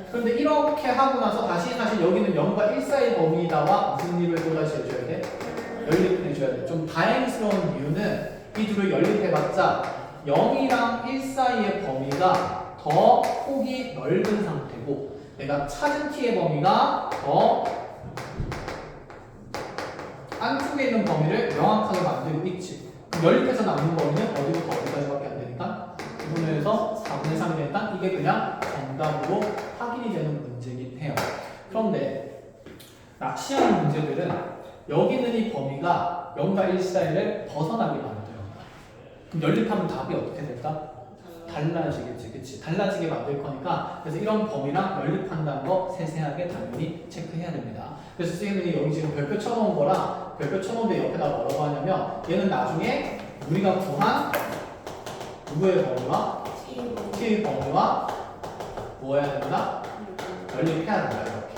그런데 이렇게 하고 나서 다시 사실 여기는 0과 1 사이 범위다와 무슨 일을 또 다시 해줘야 돼? 연립해줘야 돼. 좀 다행스러운 이유는 이 둘을 연립해봤자 0이랑 1 사이의 범위가 더 폭이 넓은 상태고 내가 찾은 T의 범위가 더 안쪽에 있는 범위를 명확하게 만들고 있지. 그럼 연립해서 남는 범위는 어디부터 어디까지밖에 안 되니까 2분의 1에서 4분의 3이 되니까 이게 그냥 정답으로 확인이 되는 문제긴 해요. 그런데 낚시하는 문제들은 여기 있는 이 범위가 0과 1 사이를 벗어나게 만들어요. 그럼 연립하면 답이 어떻게 될까? 달라지겠지, 그치? 달라지게 만들 거니까 그래서 이런 범위랑 연립한다는 거 세세하게 당연히 체크해야 됩니다. 그래서 선생님이 여기 지금 별표 쳐놓은 거랑 별표 쳐놓은데 옆에다 뭐라고 하냐면 얘는 나중에 우리가 구한 누구의 범위와 t의 범위와 뭐 해야 된다? 연립해야 된다 이렇게.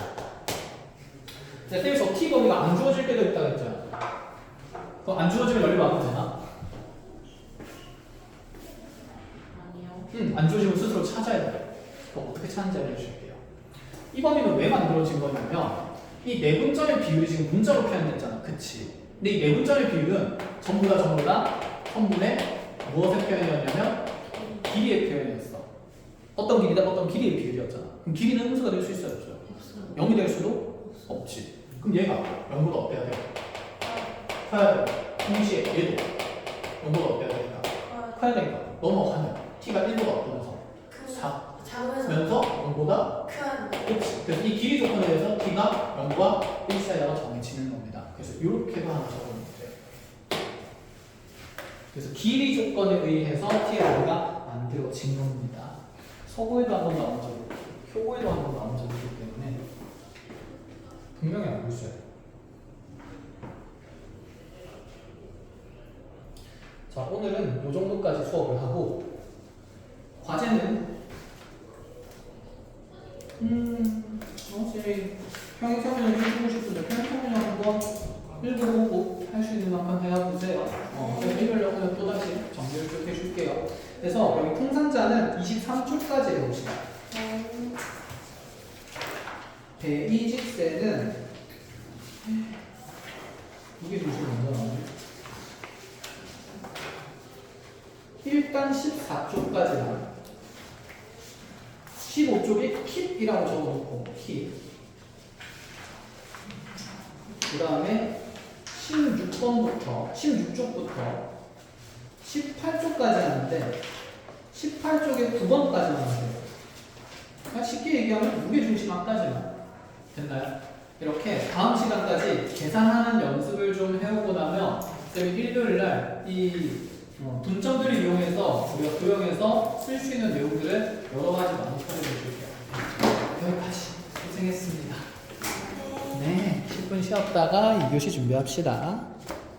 근데 쌤이 저 t 범위가 안 주어질 때도 있다고 했잖아. 그럼 안 주어지면 연립 안 해도 되나? 안 주어지면 스스로 찾아야 돼요. 그럼 어떻게 찾는지 알려줄게요. 이 범위는 왜 만들어진 거냐면 이 내분점의 비율이 지금 문자로 표현됐잖아. 그치? 근데 이 내분점의 비율은 전부 다 성분의 무엇의 표현이었냐면 길이의 표현이었어. 어떤 길이다? 어떤 길이의 비율이었잖아. 그럼 길이는 음수가 될 수 있어요? 없어요? 0이 될 수도 없지. 그럼 얘가 0보다 어때야 돼? 커야 돼. 동시에 얘도 0보다 어때야 되니까? 커야 되니까 넘어가면 t가 1보다 어떠면서? 작으면서 0보다 그렇지. 그래서 이 길이 조건에 대해서 t가 0과 1 사이라고 정해지는 겁니다. 그래서 이렇게도 하나 적어놓으면 돼요. 그래서 길이 조건에 의해서 t의 범위가 만들어진 겁니다. 서고에도 한번 나온 적이 있고 표고에도 한번 나온 적이 있기 때문에 분명히 알고 있어야 돼요. 자, 오늘은 이 정도까지 수업을 하고 과제는 혹시 평행선을 해주고 싶은데 평행선을 한번 읽어보고 할 수 있는 만큼 해보세요. 제가 읽으려고 또다시 정리를 좀 해줄게요. 그래서 여기 풍산자는 23초까지 해봅시다. 대이직세는 이게 조심 먼저 나오네. 일단 14쪽까지만 15쪽에 킵이라고 적어놓고 킵. 그 다음에 16번부터 16쪽부터 18쪽까지 하는데 18쪽에 9번까지만 하세요. 그러니까 쉽게 얘기하면 무게중심학까지만 됐나요? 이렇게 다음 시간까지 계산하는 연습을 좀 해오고 나면 일요일날 이 분점들을 이용해서 우리가 도형에서 쓸 수 있는 내용들을 여러 가지 많이 설명해 줄게요. 여기까지 고생했습니다. 네, 10분 쉬었다가 2교시 준비합시다.